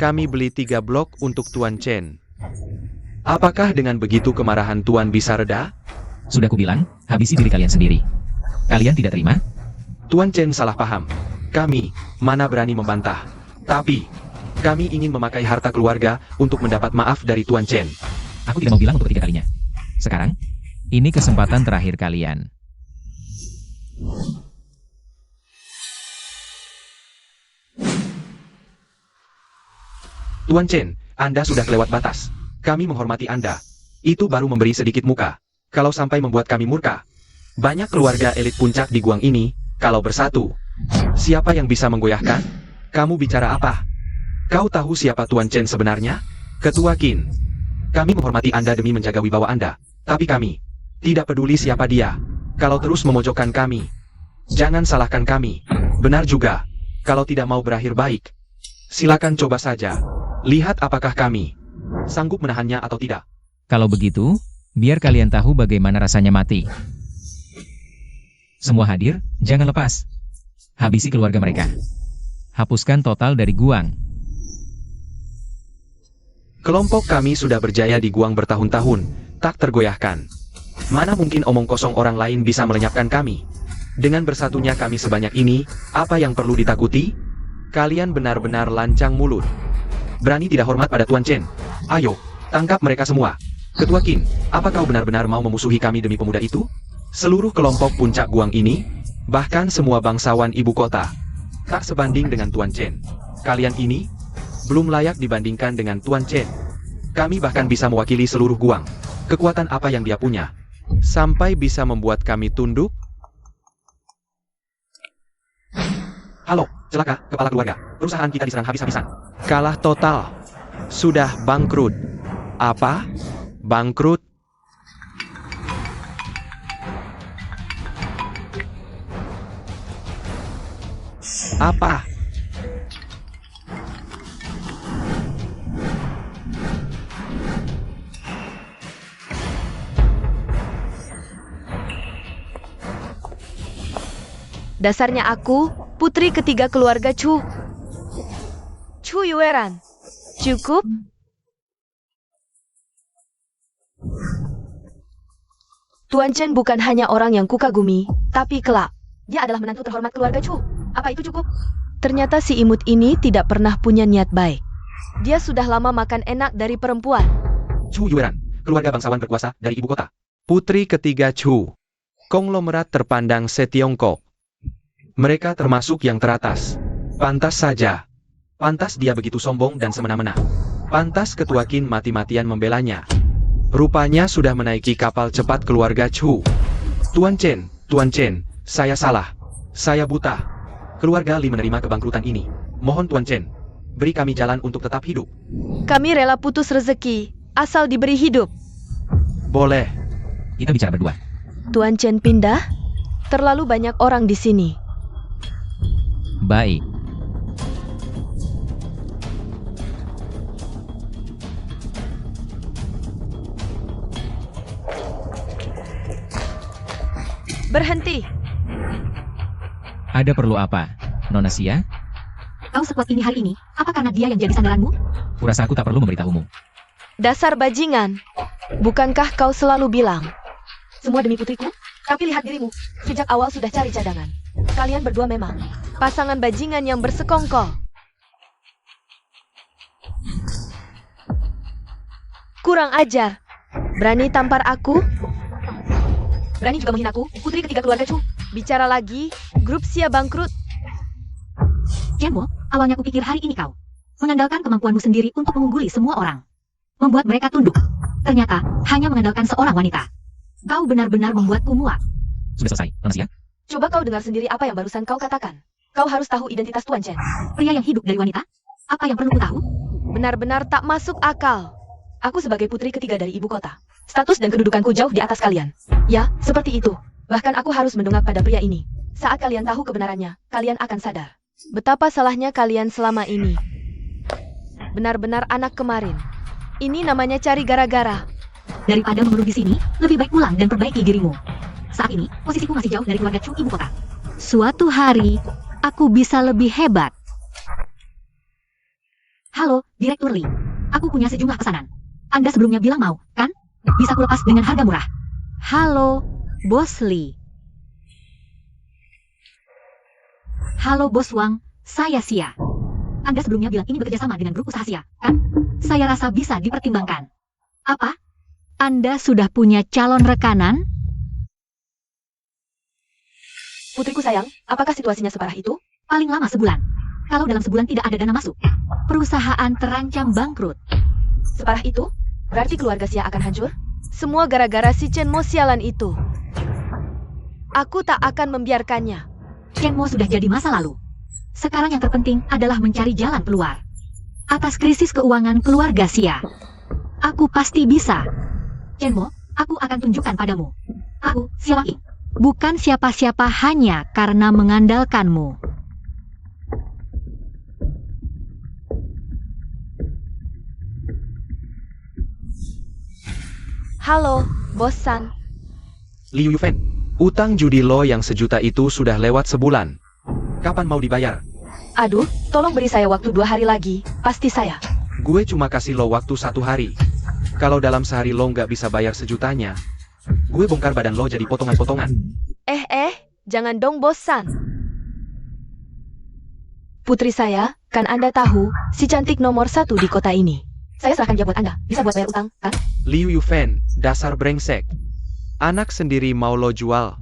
S1: Kami beli 3 blok untuk Tuan Chen. Apakah dengan begitu kemarahan Tuan bisa reda?
S2: Sudah kubilang, habisi diri kalian sendiri. Kalian tidak terima?
S1: Tuan Chen salah paham. Kami, mana berani membantah. Tapi, kami ingin memakai harta keluarga untuk mendapat maaf dari Tuan Chen.
S2: Aku tidak mau bilang untuk ketiga kalinya. Sekarang, ini kesempatan terakhir kalian.
S1: Tuan Chen, Anda sudah kelewat batas. Kami menghormati Anda. Itu baru memberi sedikit muka. Kalau sampai membuat kami murka. Banyak keluarga elit puncak di Guang ini, kalau bersatu. Siapa yang bisa menggoyahkan? Kamu bicara apa? Kau tahu siapa Tuan Chen sebenarnya? Ketua Qin. Kami menghormati Anda demi menjaga wibawa Anda. Tapi kami tidak peduli siapa dia. Kalau terus memojokkan kami, jangan salahkan kami. Benar juga. Kalau tidak mau berakhir baik, silakan coba saja. Lihat apakah kami sanggup menahannya atau tidak.
S2: Kalau begitu, biar kalian tahu bagaimana rasanya mati. Semua hadir, jangan lepas. Habisi keluarga mereka. Hapuskan total dari Guang.
S1: Kelompok kami sudah berjaya di Guang bertahun-tahun, tak tergoyahkan. Mana mungkin omong kosong orang lain bisa melenyapkan kami? Dengan bersatunya kami sebanyak ini, apa yang perlu ditakuti? Kalian benar-benar lancang mulut. Berani tidak hormat pada Tuan Chen. Ayo, tangkap mereka semua. Ketua Qin, apa kau benar-benar mau memusuhi kami demi pemuda itu? Seluruh kelompok puncak Guang ini, bahkan semua bangsawan ibu kota, tak sebanding dengan Tuan Chen. Kalian ini belum layak dibandingkan dengan Tuan Chen. Kami bahkan bisa mewakili seluruh Guang. Kekuatan apa yang dia punya? Sampai bisa membuat kami tunduk? Halo, celaka, kepala keluarga. Perusahaan kita diserang habis-habisan. Kalah total. Sudah bangkrut. Apa? Bangkrut? Apa?
S3: Dasarnya aku, putri ketiga keluarga Chu. Chu Yueran. Cukup? Tuan Chen bukan hanya orang yang kukagumi, tapi kelak. Dia adalah menantu terhormat keluarga Chu. Apa itu cukup? Ternyata si imut ini tidak pernah punya niat baik. Dia sudah lama makan enak dari perempuan.
S1: Chu Yueran, keluarga bangsawan berkuasa dari ibu kota. Putri ketiga Chu. Konglomerat terpandang se-Tiongkok. Mereka termasuk yang teratas. Pantas saja. Pantas dia begitu sombong dan semena-mena. Pantas ketua Qin mati-matian membelanya. Rupanya sudah menaiki kapal cepat keluarga Chu. Tuan Chen, saya salah. Saya buta. Keluarga Li menerima kebangkrutan ini. Mohon Tuan Chen, beri kami jalan untuk tetap hidup.
S3: Kami rela putus rezeki, asal diberi hidup.
S1: Boleh.
S2: Kita bicara berdua.
S3: Tuan Chen pindah? Terlalu banyak orang di sini.
S2: Baik.
S3: Berhenti.
S2: Ada perlu apa, Nona Xia?
S5: Kau sekuat ini hari ini, apa karena dia yang jadi sandaranmu?
S2: Kurasa aku tak perlu memberitahumu.
S3: Dasar bajingan. Bukankah kau selalu bilang? Semua demi putriku? Tapi lihat dirimu. Sejak awal sudah cari cadangan. Kalian berdua memang pasangan bajingan yang bersekongkol. Kurang ajar. Berani tampar aku? Berani juga menghinaku, putri ketiga keluarga Chu. Bicara lagi, grup Xia bangkrut.
S5: Chenmo, awalnya kupikir hari ini kau mengandalkan kemampuanmu sendiri untuk mengungguli semua orang. Membuat mereka tunduk. Ternyata, hanya mengandalkan seorang wanita. Kau benar-benar membuatku muak.
S2: Sudah selesai, Nona Xia?
S3: Coba kau dengar sendiri apa yang barusan kau katakan. Kau harus tahu identitas Tuan Chen.
S5: Pria yang hidup dari wanita? Apa yang perlu ku tahu?
S3: Benar-benar tak masuk akal. Aku sebagai putri ketiga dari ibu kota. Status dan kedudukanku jauh di atas kalian. Ya, seperti itu. Bahkan aku harus mendongak pada pria ini. Saat kalian tahu kebenarannya, kalian akan sadar. Betapa salahnya kalian selama ini. Benar-benar anak kemarin. Ini namanya cari gara-gara.
S5: Daripada mengeluh di sini, lebih baik pulang dan perbaiki dirimu. Saat ini, posisiku masih jauh dari keluarga Chu ibu kota. Suatu hari, aku bisa lebih hebat. Halo, Direktur Li. Aku punya sejumlah pesanan. Anda sebelumnya bilang mau, kan? Bisa kulepas dengan harga murah. Halo, Bos Li. Halo Bos Wang, saya Xia. Anda sebelumnya bilang ini bekerja sama dengan grup usaha Xia, kan? Saya rasa bisa dipertimbangkan. Apa? Anda sudah punya calon rekanan?
S3: Putriku sayang, apakah situasinya separah itu?
S5: Paling lama sebulan. Kalau dalam sebulan tidak ada dana masuk, perusahaan terancam bangkrut.
S3: Separah itu? Berarti keluarga Xia akan hancur? Semua gara-gara si Chenmo sialan itu. Aku tak akan membiarkannya.
S5: Chenmo sudah jadi masa lalu. Sekarang yang terpenting adalah mencari jalan keluar. Atas krisis keuangan keluarga Xia. Aku pasti bisa. Chenmo, aku akan tunjukkan padamu. Aku, Xia Wang Ying. Bukan siapa-siapa hanya karena mengandalkanmu.
S3: Halo, Bos San.
S1: Liu Yufen, utang judi lo yang sejuta itu sudah lewat sebulan. Kapan mau dibayar?
S3: Aduh, tolong beri saya waktu 2 hari lagi. Pasti saya.
S1: Gue cuma kasih lo waktu 1 hari. Kalau dalam sehari lo nggak bisa bayar sejutanya, gue bongkar badan lo jadi potongan-potongan.
S3: Jangan dong Bos San. Putri saya, kan Anda tahu, si cantik nomor 1 di kota ini. Saya serahkan dia buat Anda. Bisa buat bayar utang, kan?
S1: Liu Yufen, dasar brengsek. Anak sendiri mau lo jual.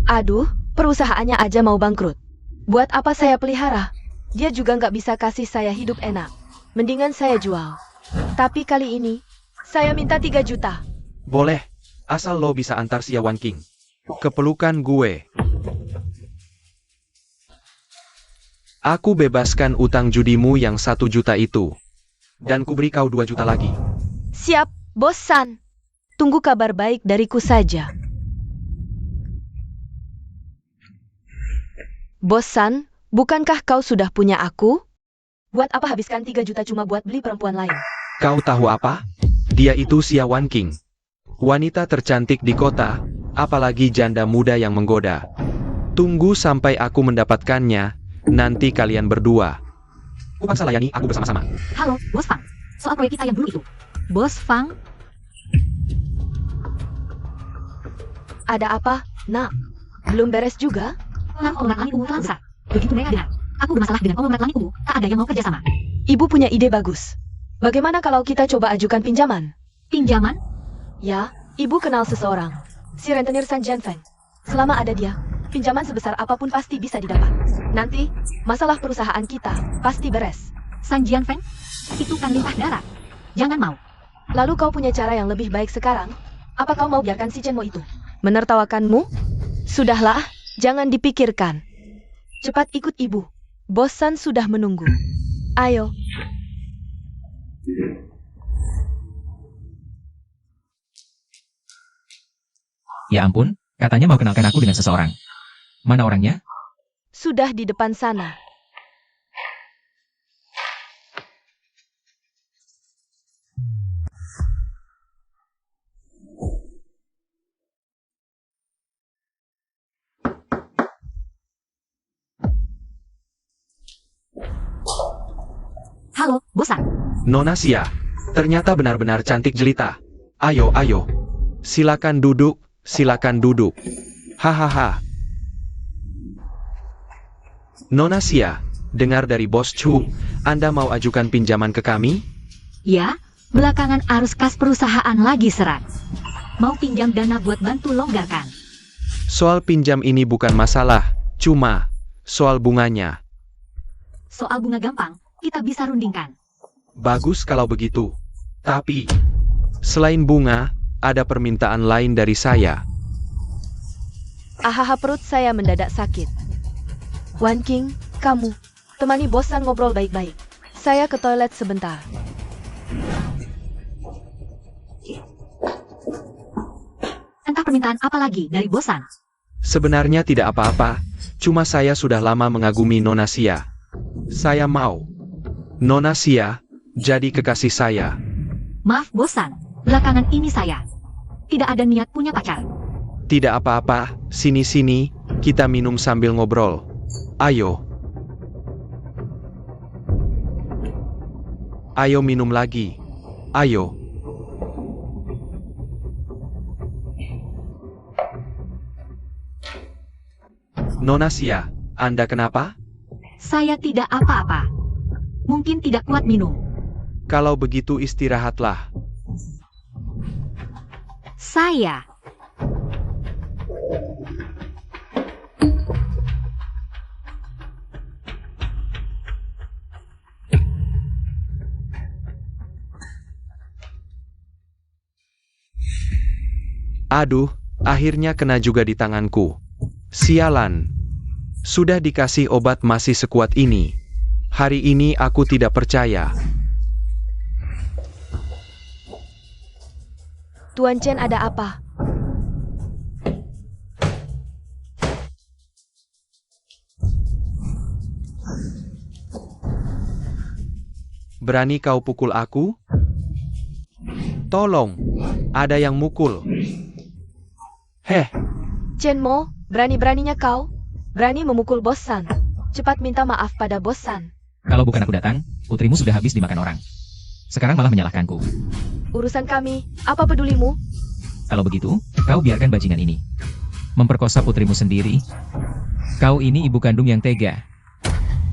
S3: Aduh, perusahaannya aja mau bangkrut. Buat apa saya pelihara? Dia juga nggak bisa kasih saya hidup enak. Mendingan saya jual. Tapi kali ini, saya minta 3 juta.
S1: Boleh, asal lo bisa antar Xia Wanqing ke pelukan gue. Aku bebaskan utang judimu yang 1 juta itu. Dan kuberi kau 2 juta lagi.
S3: Siap, Bos San. Tunggu kabar baik dariku saja. Bos San, bukankah kau sudah punya aku? Buat apa habiskan 3 juta cuma buat beli perempuan lain?
S1: Kau tahu apa? Dia itu Xia Wanqing. Wanita tercantik di kota, apalagi janda muda yang menggoda. Tunggu sampai aku mendapatkannya, nanti kalian berdua. Kupaksa layani aku bersama-sama.
S5: Halo, Bos Fang. Soal proyek kita yang dulu itu. Bos Fang,
S3: Ada apa, Nak? Belum beres juga?
S5: konglomerat langit ungu telah besar. Begitu mereka dengar, aku bermasalah dengan konglomerat langit ungu, tak ada yang mau kerjasama.
S3: Ibu punya ide bagus. Bagaimana kalau kita coba ajukan pinjaman?
S5: Pinjaman?
S3: Ya, ibu kenal seseorang. Si rentenir San Jianfeng. Selama ada dia, pinjaman sebesar apapun pasti bisa didapat. Nanti, masalah perusahaan kita pasti beres.
S5: San Jianfeng? Itu kan limpah darat. Jangan mau.
S3: Lalu kau punya cara yang lebih baik sekarang? Apa kau mau biarkan si Chenmo itu menertawakanmu? Sudahlah, jangan dipikirkan. Cepat ikut ibu. Bos San sudah menunggu. Ayo.
S2: Ya ampun, katanya mau kenalkan aku dengan seseorang. Mana orangnya?
S3: Sudah di depan sana.
S5: Halo, Bos San.
S1: Nona Xia, ternyata benar-benar cantik jelita. Ayo, ayo. Silakan duduk, silakan duduk. Hahaha. Nona Xia, dengar dari Bos Chu, Anda mau ajukan pinjaman ke kami?
S5: Ya, belakangan arus kas perusahaan lagi seret. Mau pinjam dana buat bantu longgarkan.
S1: Soal pinjam ini bukan masalah, cuma soal bunganya.
S5: Soal bunga gampang, kita bisa rundingkan.
S1: Bagus kalau begitu. Tapi, selain bunga, ada permintaan lain dari saya.
S3: Ahaha, perut saya mendadak sakit. Wanqing, kamu, temani Bos San ngobrol baik-baik. Saya ke toilet sebentar.
S5: Entah permintaan apa lagi dari Bos San.
S1: Sebenarnya tidak apa-apa, cuma saya sudah lama mengagumi Nona Xia. Saya mau Nona Xia jadi kekasih saya.
S5: Maaf Bos San, belakangan ini saya tidak ada niat punya pacar.
S1: Tidak apa-apa, sini-sini, kita minum sambil ngobrol. Ayo. Ayo minum lagi. Ayo. Nona Xia, Anda kenapa?
S5: Saya tidak apa-apa. Mungkin tidak kuat minum.
S1: Kalau begitu istirahatlah.
S5: Saya
S1: Aduh, akhirnya kena juga di tanganku. Sialan. Sudah dikasih obat masih sekuat ini. Hari ini aku tidak percaya.
S3: Tuan Chen, ada apa?
S1: Berani kau pukul aku? Tolong, ada yang mukul. Heh,
S3: Chenmo, berani-beraninya kau? Berani memukul Bos San. Cepat minta maaf pada Bos San.
S2: Kalau bukan aku datang, putrimu sudah habis dimakan orang. Sekarang malah menyalahkanku.
S3: Urusan kami, apa pedulimu?
S2: Kalau begitu, kau biarkan bajingan ini memperkosa putrimu sendiri. Kau ini ibu kandung yang tega.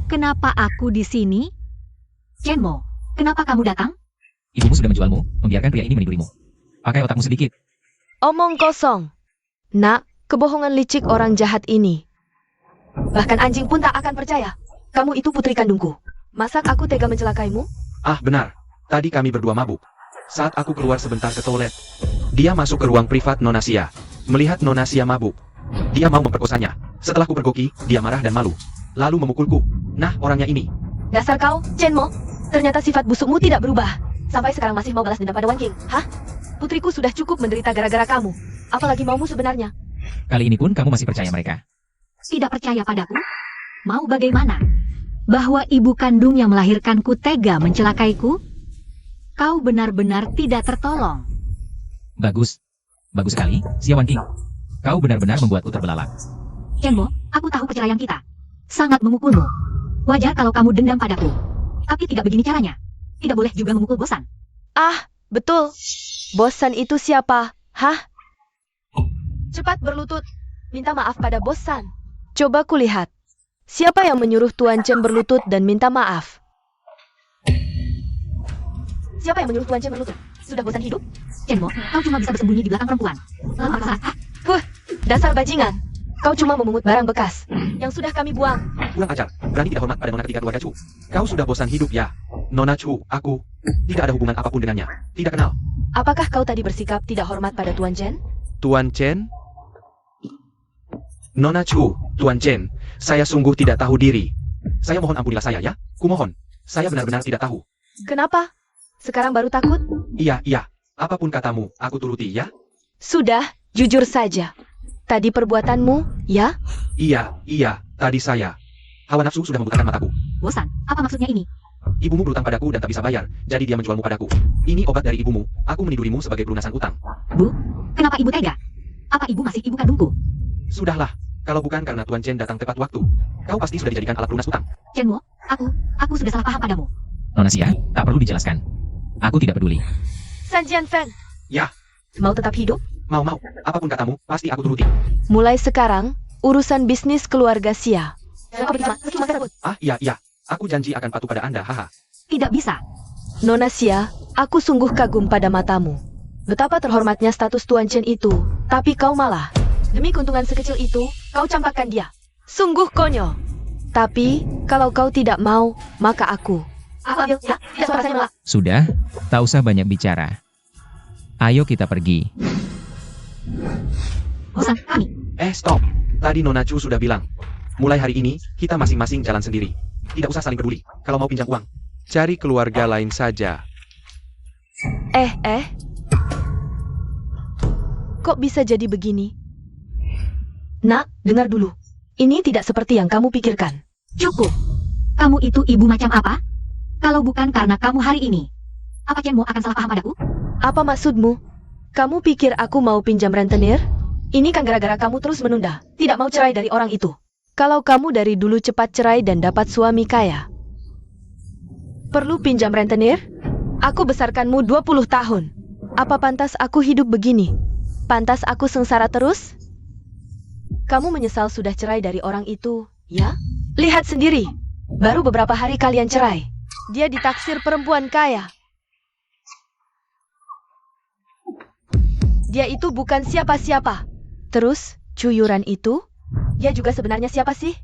S5: kenapa aku di sini? Chenmo, kenapa kamu datang?
S2: Ibumu sudah menjualmu, membiarkan pria ini menipuimu. Pakai otakmu sedikit.
S3: Omong kosong. Nak, kebohongan licik orang jahat ini. Bahkan anjing pun tak akan percaya. Kamu itu putri kandungku. Masak aku tega mencelakaimu?
S1: ah benar. Tadi kami berdua mabuk. Saat aku keluar sebentar ke toilet, dia masuk ke ruang privat Nona Sia. Melihat Nona Sia mabuk, dia mau memperkosanya. Setelah kupergoki, dia marah dan malu. Lalu memukulku. Nah, orangnya ini.
S3: Dasar kau, Chenmo. Ternyata sifat busukmu tidak berubah. Sampai sekarang masih mau balas dendam pada Wan King. Hah? Putriku sudah cukup menderita gara-gara kamu. Apalagi maumu sebenarnya?
S2: Kali ini pun kamu masih percaya mereka.
S5: Tidak percaya padaku? Mau bagaimana? Bahwa ibu kandung yang melahirkanku tega mencelakaiku? Kau benar-benar tidak tertolong.
S2: Bagus. Bagus sekali, Xia Wan King. Kau benar-benar membuatku terbelalak.
S5: Chenmo, aku tahu perceraian kita. Sangat memukulmu. Wajar kalau kamu dendam padaku. Tapi tidak begini caranya. Tidak boleh juga memukul bosan.
S3: Ah, betul. Bosan itu siapa? Hah? Cepat berlutut. Minta maaf pada bosan. Coba kulihat. Siapa yang menyuruh Tuan Chen berlutut dan minta maaf? Siapa yang menyuruh Tuan Chen berlutut? Sudah bosan hidup?
S5: Chenmo, kau cuma bisa bersembunyi di belakang perempuan. Lalu apa salah?
S3: Dasar bajingan. Kau cuma memungut barang bekas yang sudah kami buang.
S1: Kurang ajar, berani tidak hormat pada Nona ketiga keluarga Chu. Kau sudah bosan hidup ya? Nona Chu, aku tidak ada hubungan apapun dengannya. Tidak kenal.
S3: Apakah kau tadi bersikap tidak hormat pada Tuan Chen?
S1: Tuan Chen? Nona Chu, Tuan Chen, saya sungguh tidak tahu diri. Saya mohon ampunilah saya ya. Kumohon. Saya benar-benar tidak tahu.
S3: Kenapa? Sekarang baru takut?
S1: Iya. Apapun katamu, aku turuti ya.
S3: Sudah, jujur saja. Tadi perbuatanmu, ya?
S1: Iya, tadi saya. Hawa nafsu sudah membutakan mataku.
S5: Bosan, apa maksudnya ini?
S1: Ibumu berutang padaku dan tak bisa bayar, jadi dia menjualmu padaku. Ini obat dari ibumu, aku menidurimu sebagai pelunasan utang.
S5: Bu, kenapa ibu tega? Apa ibu masih ibu kandungku?
S1: Sudahlah, kalau bukan karena Tuan Chen datang tepat waktu, kau pasti sudah dijadikan alat pelunas utang.
S5: Chenmo, aku sudah salah paham padamu.
S2: Nona Sia, tak perlu dijelaskan. Aku tidak peduli.
S3: San Jianfeng.
S1: Ya.
S3: Mau tetap hidup?
S1: Mau, apapun katamu, pasti aku turuti.
S3: Mulai sekarang, urusan bisnis keluarga Xia.
S1: Ah, iya, aku janji akan patuh pada Anda, haha.
S5: Tidak bisa.
S3: Nona Xia, aku sungguh kagum pada matamu. Betapa terhormatnya status Tuan Chen itu, tapi kau malah, demi keuntungan sekecil itu, kau campakkan dia. Sungguh konyol. Tapi, kalau kau tidak mau, maka aku. Aku ambil, ya, tidak suara saya menolak.
S2: Sudah, tak usah banyak bicara. Ayo kita pergi.
S5: Bosan kami.
S1: Stop. Tadi Nona Chu sudah bilang. Mulai hari ini, kita masing-masing jalan sendiri. Tidak usah saling peduli. Kalau mau pinjam uang, cari keluarga lain saja.
S3: Kok bisa jadi begini? Nak, dengar dulu. Ini tidak seperti yang kamu pikirkan.
S5: Cukup. Kamu itu ibu macam apa? Kalau bukan karena kamu hari ini, apa Chenmo akan salah paham padaku?
S3: Apa maksudmu? Kamu pikir aku mau pinjam rentenir? Ini kan gara-gara kamu terus menunda, tidak mau cerai dari orang itu. Kalau kamu dari dulu cepat cerai dan dapat suami kaya. Perlu pinjam rentenir? Aku besarkanmu 20 tahun. Apa pantas aku hidup begini? Pantas aku sengsara terus? Kamu menyesal sudah cerai dari orang itu, ya? Lihat sendiri. Baru beberapa hari kalian cerai. Dia ditaksir perempuan kaya. Dia itu bukan siapa-siapa. Terus, Cuyuran itu? Dia juga sebenarnya siapa sih?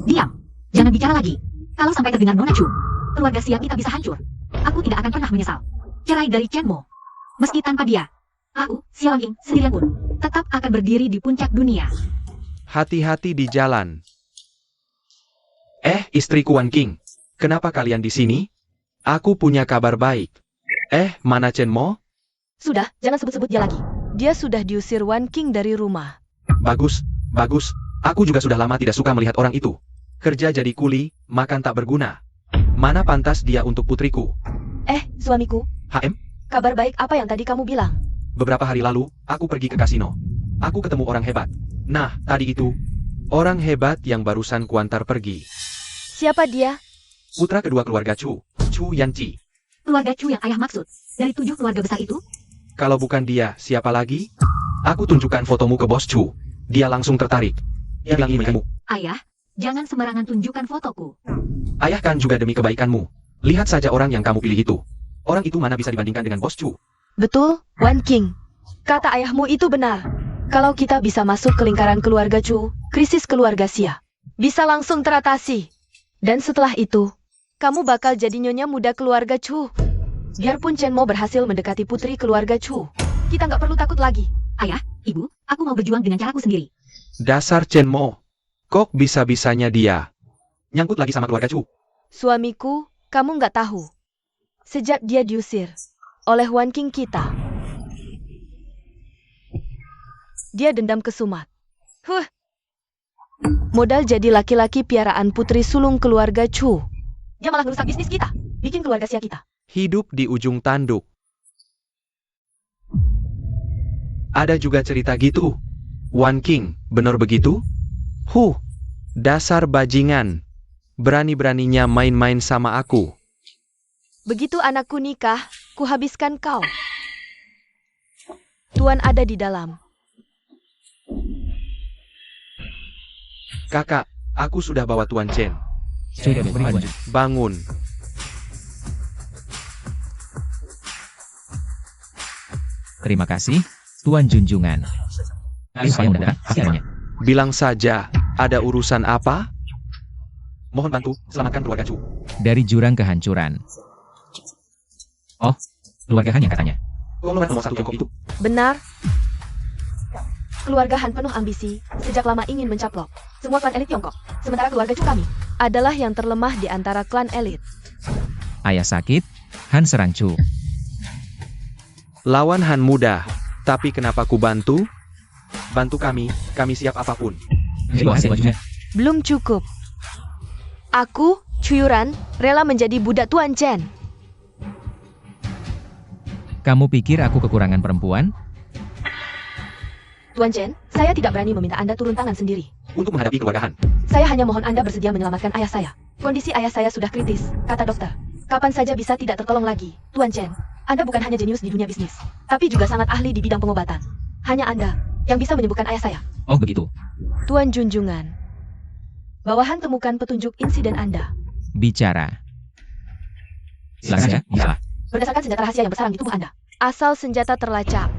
S5: Diam. Jangan bicara lagi. Kalau sampai terdengar Nona Chu, keluarga Sia kita bisa hancur. Aku tidak akan pernah menyesal. Cerai dari Chenmo. Meski tanpa dia, aku, Xia Wan King, sendirian pun, tetap akan berdiri di puncak dunia.
S1: Hati-hati di jalan. Istriku Wan King. Kenapa kalian di sini? Aku punya kabar baik. Mana Chenmo?
S3: Sudah, jangan sebut-sebut dia lagi. Dia sudah diusir Wan King dari rumah.
S1: Bagus. Aku juga sudah lama tidak suka melihat orang itu. Kerja jadi kuli, makan tak berguna. Mana pantas dia untuk putriku?
S3: Suamiku.
S1: HM?
S3: Kabar baik apa yang tadi kamu bilang?
S1: Beberapa hari lalu, aku pergi ke kasino. Aku ketemu orang hebat. Nah, tadi itu, orang hebat yang barusan kuantar pergi.
S3: Siapa dia?
S1: Putra kedua keluarga Chu, Chu Yanqi.
S5: Keluarga Chu yang ayah maksud, dari 7 keluarga besar itu?
S1: Kalau bukan dia, siapa lagi? Aku tunjukkan fotomu ke bos Chu. Dia langsung tertarik. Dia bilang ini kamu.
S5: Ayah, jangan sembarangan tunjukkan fotoku.
S1: Ayah kan juga demi kebaikanmu. Lihat saja orang yang kamu pilih itu. Orang itu mana bisa dibandingkan dengan bos Chu?
S3: Betul, Wan King. Kata ayahmu itu benar. Kalau kita bisa masuk ke lingkaran keluarga Chu, krisis keluarga Xia bisa langsung teratasi. Dan setelah itu, kamu bakal jadi nyonya muda keluarga Chu. Biarpun Chen Mo berhasil mendekati putri keluarga Chu, kita nggak perlu takut lagi.
S5: Ayah, ibu, aku mau berjuang dengan caraku sendiri.
S1: Dasar Chen Mo. Kok bisa-bisanya dia nyangkut lagi sama keluarga Chu?
S3: Suamiku, kamu nggak tahu. Sejak dia diusir oleh Wan King kita, dia dendam ke Sumat. Modal jadi laki-laki piaraan putri sulung keluarga Chu. Dia malah merusak bisnis kita, bikin keluarga sia kita.
S1: Hidup di ujung tanduk. Ada juga cerita gitu. Wan King, bener begitu? Dasar bajingan. Berani-beraninya main-main sama aku.
S3: Begitu anakku nikah, kuhabiskan kau. Tuan ada di dalam.
S1: Kakak, aku sudah bawa Tuan Chen.
S2: Sudah, beri.
S1: Bangun.
S2: Terima kasih, Tuan Junjungan. Ayo saya mendadak, pasti adanya.
S1: Bilang saja, ada urusan apa? Mohon bantu, selamatkan keluarga Chu.
S2: Dari jurang kehancuran. Oh, keluarga Han yang katanya.
S1: Konglomerat nomor 1 Tiongkok itu.
S3: Benar. Keluarga Han penuh ambisi, sejak lama ingin mencaplok semua klan elit Tiongkok. Sementara keluarga Chu kami adalah yang terlemah di antara klan elit.
S2: Ayah sakit, Han serang Chu.
S1: Lawan Han mudah, tapi kenapa ku bantu? Bantu kami siap apapun.
S2: Jadi bawa hasil bajunya.
S3: Belum cukup. Aku, Chuyuran, rela menjadi budak Tuan Chen.
S2: Kamu pikir aku kekurangan perempuan?
S3: Tuan Chen, saya tidak berani meminta Anda turun tangan sendiri.
S1: Untuk menghadapi keluarga Han.
S3: Saya hanya mohon Anda bersedia menyelamatkan ayah saya. Kondisi ayah saya sudah kritis, kata dokter. Kapan saja bisa tidak tertolong lagi. Tuan Chen, Anda bukan hanya jenius di dunia bisnis, tapi juga sangat ahli di bidang pengobatan. Hanya Anda yang bisa menyembuhkan ayah saya.
S2: Oh begitu.
S3: Tuan Junjungan, bawahan temukan petunjuk insiden Anda.
S2: Bicara. Silakan saja, bisalah.
S3: Berdasarkan senjata rahasia yang bersarang di tubuh Anda. Asal senjata terlacak.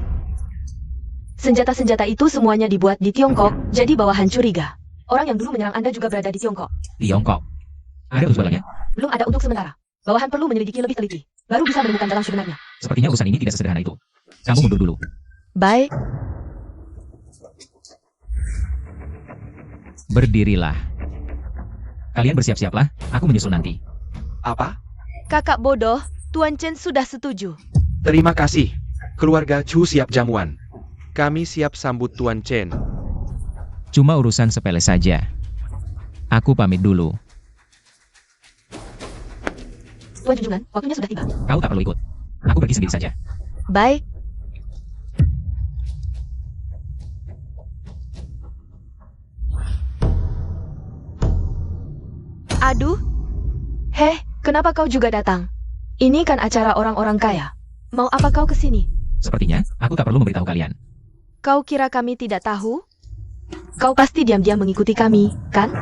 S3: Senjata-senjata itu semuanya dibuat di Tiongkok, jadi bawahan curiga. Orang yang dulu menyerang Anda juga berada di Tiongkok.
S2: Tiongkok. Ada usulannya?
S3: Belum ada untuk sementara. Bawahan perlu menyelidiki lebih teliti, baru bisa menemukan jalan sebenarnya.
S2: Sepertinya urusan ini tidak sesederhana itu. Kamu mundur dulu.
S3: Baik.
S2: Berdirilah. Kalian bersiap-siaplah, aku menyusul nanti.
S1: Apa?
S3: Kakak bodoh, Tuan Chen sudah setuju.
S1: Terima kasih. Keluarga Chu siap jamuan. Kami siap sambut Tuan Chen.
S2: Cuma urusan sepele saja. Aku pamit dulu.
S3: Tuan Junjungan, waktunya sudah tiba.
S2: Kau tak perlu ikut. Aku pergi sendiri saja.
S3: Baik. Aduh. Heh, kenapa kau juga datang? Ini kan acara orang-orang kaya. Mau apa kau kesini?
S2: Sepertinya, aku tak perlu memberitahu kalian.
S3: Kau kira kami tidak tahu? Kau pasti diam-diam mengikuti kami, kan?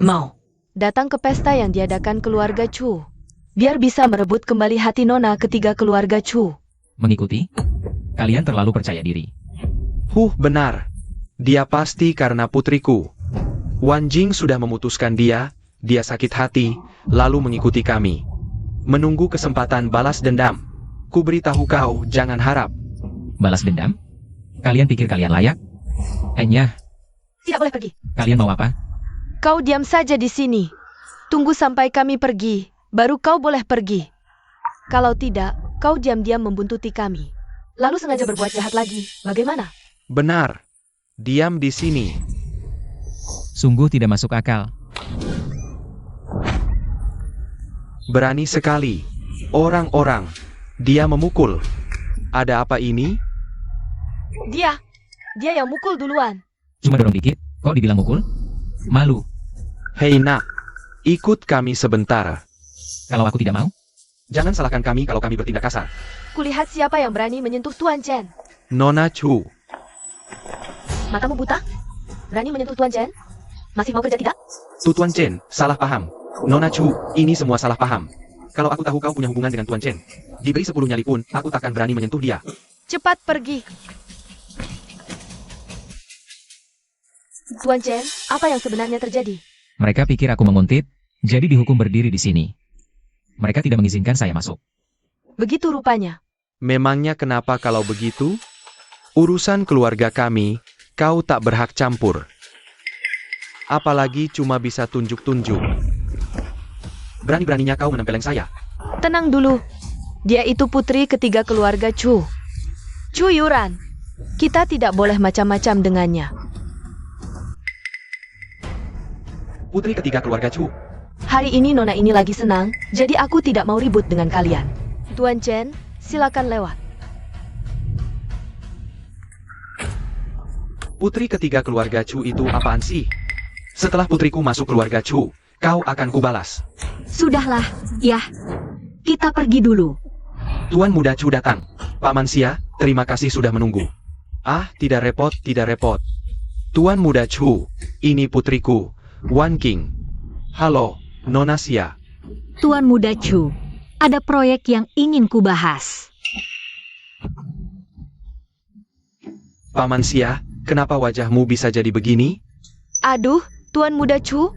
S3: Mau datang ke pesta yang diadakan keluarga Chu, biar bisa merebut kembali hati nona ketiga keluarga Chu.
S2: Mengikuti? Kalian terlalu percaya diri.
S1: Benar. Dia pasti karena putriku. Wan Jing sudah memutuskan dia sakit hati, lalu mengikuti kami. Menunggu kesempatan balas dendam. Ku beritahu kau, jangan harap.
S2: Balas dendam? Kalian pikir kalian layak? Enyah,
S3: Tidak boleh pergi.
S2: kalian mau apa?
S3: Kau diam saja di sini. Tunggu sampai kami pergi, baru kau boleh pergi. Kalau tidak, kau diam-diam membuntuti kami. Lalu sengaja berbuat jahat lagi. Bagaimana?
S1: Benar. Diam di sini.
S2: Sungguh tidak masuk akal.
S1: Berani sekali. Orang-orang. Dia memukul. Ada apa ini?
S3: Dia yang mukul duluan.
S2: Cuma dorong dikit, kok dibilang mukul? Malu.
S1: Hei nak, ikut kami sebentar.
S2: Kalau aku tidak mau?
S1: Jangan salahkan kami kalau kami bertindak kasar.
S3: Kulihat siapa yang berani menyentuh Tuan Chen.
S1: Nona Chu.
S3: Matamu buta? Berani menyentuh Tuan Chen? Masih mau kerja tidak?
S1: Tuan Chen, salah paham. Nona Chu, ini semua salah paham. Kalau aku tahu kau punya hubungan dengan Tuan Chen, diberi 10 nyali pun, aku takkan berani menyentuh dia.
S3: Cepat pergi. Tuan Chen, apa yang sebenarnya terjadi?
S2: Mereka pikir aku menguntit, jadi dihukum berdiri di sini. Mereka tidak mengizinkan saya masuk.
S3: Begitu rupanya.
S1: Memangnya kenapa kalau begitu? Urusan keluarga kami, kau tak berhak campur. Apalagi cuma bisa tunjuk-tunjuk. Berani-beraninya kau menempeleng saya.
S3: Tenang dulu. Dia itu putri ketiga keluarga Chu. Chu Yuran. Kita tidak boleh macam-macam dengannya.
S1: Putri ketiga keluarga Chu.
S3: Hari ini Nona ini lagi senang, jadi aku tidak mau ribut dengan kalian. Tuan Chen, silakan lewat.
S1: Putri ketiga keluarga Chu itu apaan sih? Setelah putriku masuk keluarga Chu, kau akan kubalas.
S5: Sudahlah, ya. Kita pergi dulu.
S1: Tuan Muda Chu datang. Pak Mansia, terima kasih sudah menunggu. Ah, tidak repot, tidak repot. Tuan Muda Chu, ini putriku, Wan King. Halo, Nona Xia.
S5: Tuan Muda Chu, ada proyek yang ingin kubahas.
S1: Paman Xia, kenapa wajahmu bisa jadi begini?
S3: Aduh, Tuan Muda Chu.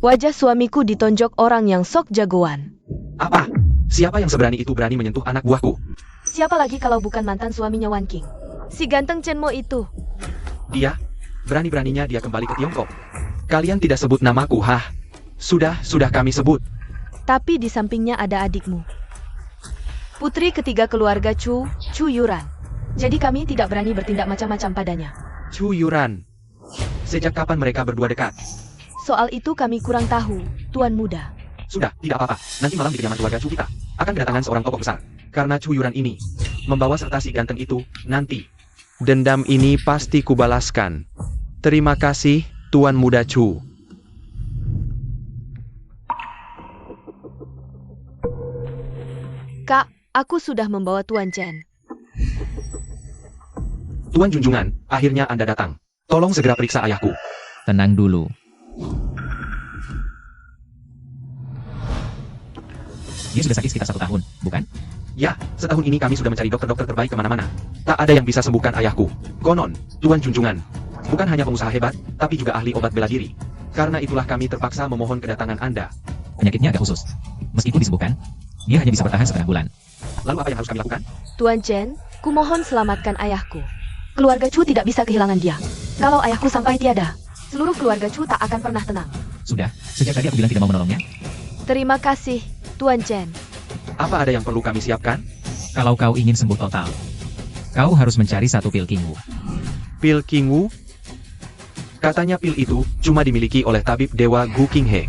S3: Wajah suamiku ditonjok orang yang sok jagoan.
S1: Apa? Siapa yang seberani itu berani menyentuh anak buahku?
S3: Siapa lagi kalau bukan mantan suaminya Wan King? Si ganteng Chen Mo itu.
S1: Dia? Berani-beraninya dia kembali ke Tiongkok. Kalian tidak sebut namaku, hah? Sudah kami sebut.
S3: Tapi di sampingnya ada adikmu. Putri ketiga keluarga Chu, Chu Yuran. Jadi kami tidak berani bertindak macam-macam padanya.
S1: Chu Yuran. Sejak kapan mereka berdua dekat?
S3: Soal itu kami kurang tahu, Tuan Muda.
S1: Sudah, tidak apa-apa. Nanti malam di kediaman keluarga Chu kita akan kedatangan seorang tokoh besar. Karena Chu Yuran ini membawa serta si ganteng itu nanti. Dendam ini pasti kubalaskan. Terima kasih, Tuan Muda Chu.
S3: Kak, aku sudah membawa Tuan Chen.
S1: Tuan Junjungan, akhirnya Anda datang. Tolong segera periksa ayahku.
S2: Tenang dulu. Dia sudah sakit sekitar 1 tahun, bukan?
S1: Ya, setahun ini kami sudah mencari dokter-dokter terbaik kemana-mana. Tak ada yang bisa sembuhkan ayahku. Konon, Tuan Junjungan, bukan hanya pengusaha hebat, tapi juga ahli obat bela diri. Karena itulah kami terpaksa memohon kedatangan Anda.
S2: Penyakitnya agak khusus. Meskipun disembuhkan, dia hanya bisa bertahan setengah bulan.
S1: Lalu apa yang harus kami lakukan?
S3: Tuan Chen, kumohon selamatkan ayahku. Keluarga Chu tidak bisa kehilangan dia. Kalau ayahku sampai tiada, seluruh keluarga Chu tak akan pernah tenang.
S2: Sudah, sejak tadi aku bilang tidak mau menolongnya.
S3: Terima kasih, Tuan Chen.
S1: Apa ada yang perlu kami siapkan?
S2: Kalau kau ingin sembuh total, kau harus mencari 1 pil King Wu.
S1: Pil King Wu? Katanya pil itu cuma dimiliki oleh tabib dewa Gu Qinghe.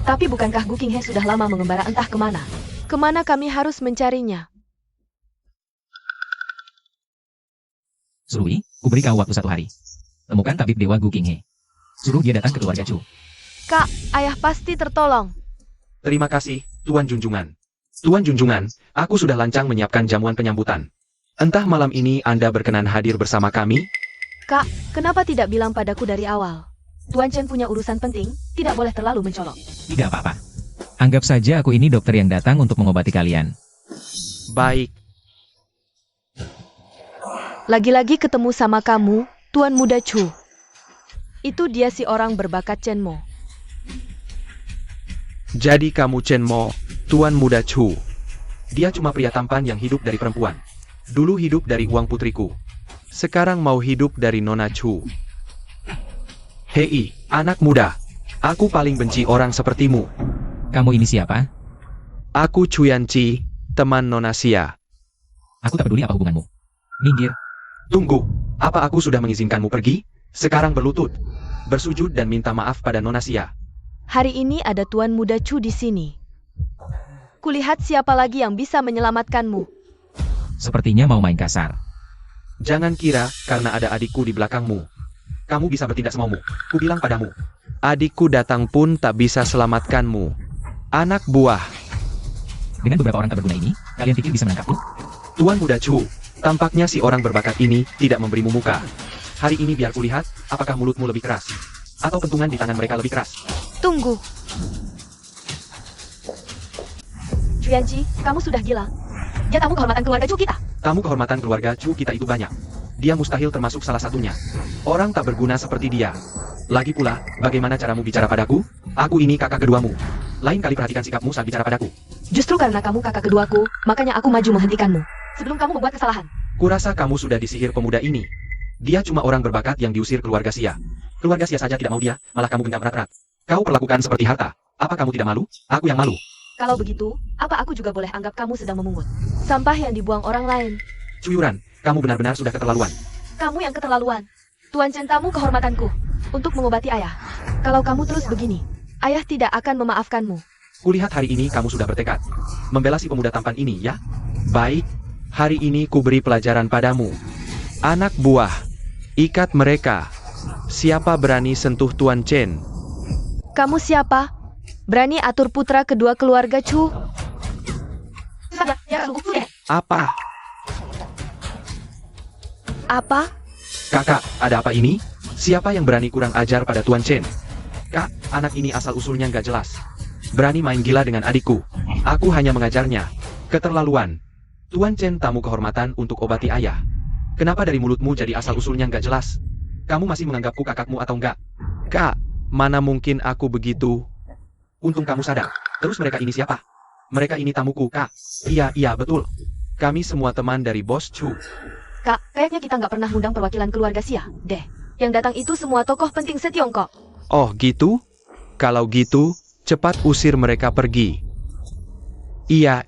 S3: Tapi bukankah Gu Qinghe sudah lama mengembara entah kemana? Kemana kami harus mencarinya?
S2: Surui, kuberi kau waktu 1 hari. Temukan tabib dewa Gu Qinghe. Suruh dia datang ke keluarga Chu.
S3: Kak, ayah pasti tertolong.
S1: Terima kasih, Tuan Junjungan. Tuan Junjungan, aku sudah lancang menyiapkan jamuan penyambutan. Entah malam ini Anda berkenan hadir bersama kami?
S3: Kak, kenapa tidak bilang padaku dari awal? Tuan Chen punya urusan penting, tidak boleh terlalu mencolok.
S2: Tidak apa-apa. Anggap saja aku ini dokter yang datang untuk mengobati kalian.
S1: Baik.
S3: Lagi-lagi ketemu sama kamu, Tuan Muda Chu. Itu dia si orang berbakat Chen Mo.
S1: Jadi kamu Chen Mo, Tuan Muda Chu. Dia cuma pria tampan yang hidup dari perempuan. Dulu hidup dari uang putriku. Sekarang mau hidup dari Nona Chu. Hei, anak muda. Aku paling benci orang sepertimu.
S2: Kamu ini siapa?
S1: Aku Chuyanchi, teman Nona Xia.
S2: Aku tak peduli apa hubunganmu. Minggir.
S1: Tunggu, apa aku sudah mengizinkanmu pergi? Sekarang berlutut, bersujud dan minta maaf pada Nona Xia.
S3: Hari ini ada Tuan Muda Chu di sini. Kulihat siapa lagi yang bisa menyelamatkanmu.
S2: Sepertinya mau main kasar.
S1: Jangan kira karena ada adikku di belakangmu, kamu bisa bertindak semaumu. Kubilang padamu, adikku datang pun tak bisa selamatkanmu. Anak buah.
S2: Dengan beberapa orang tak berguna ini, kalian pikir bisa menangkapku?
S1: Tuan Muda Chu, tampaknya si orang berbakat ini tidak memberimu muka. Hari ini biar kulihat, apakah mulutmu lebih keras, atau pentungan di tangan mereka lebih keras.
S3: Tunggu. Chuyanchi, kamu sudah gila. Dia tamu kehormatan keluarga Chu kita.
S1: Tamu kehormatan keluarga Chu kita itu banyak. Dia mustahil termasuk salah satunya. Orang tak berguna seperti dia. Lagi pula, bagaimana caramu bicara padaku? Aku ini kakak keduamu. Lain kali perhatikan sikapmu saat bicara padaku.
S3: Justru karena kamu kakak keduaku, makanya aku maju menghentikanmu. Sebelum kamu membuat kesalahan.
S1: Kurasa kamu sudah disihir pemuda ini. Dia cuma orang berbakat yang diusir keluarga Sia. Keluarga Sia saja tidak mau dia, malah kamu genggam erat-erat. Kau perlakukan seperti harta. Apa kamu tidak malu? Aku yang malu.
S3: Kalau begitu, apa aku juga boleh anggap kamu sedang memungut sampah yang dibuang orang lain?
S1: Cuyuran, kamu benar-benar sudah keterlaluan.
S3: Kamu yang keterlaluan. Tuan Cintamu kehormatanku untuk mengobati ayah. Kalau kamu terus begini, ayah tidak akan memaafkanmu.
S1: Kulihat hari ini kamu sudah bertekad membela si pemuda tampan ini, ya? Baik, hari ini ku beri pelajaran padamu. Anak buah, ikat mereka. Siapa berani sentuh Tuan Chen?
S3: Kamu siapa? Berani atur putra kedua keluarga Chu?
S1: Apa?
S3: Apa?
S1: Kakak, ada apa ini? Siapa yang berani kurang ajar pada Tuan Chen? Kak, anak ini asal-usulnya nggak jelas. Berani main gila dengan adikku. Aku hanya mengajarnya. Keterlaluan. Tuan Chen tamu kehormatan untuk obati ayah. Kenapa dari mulutmu jadi asal-usulnya nggak jelas? Kamu masih menganggapku kakakmu atau enggak? Kak, mana mungkin aku begitu? Untung kamu sadar. Terus mereka ini siapa? Mereka ini tamuku, Kak. Iya, betul. Kami semua teman dari Bos Chu.
S3: Kak, kayaknya kita nggak pernah undang perwakilan keluarga Sia, deh. Yang datang itu semua tokoh penting se-Tiongkok.
S1: Oh gitu? Kalau gitu, cepat usir mereka pergi. Iya.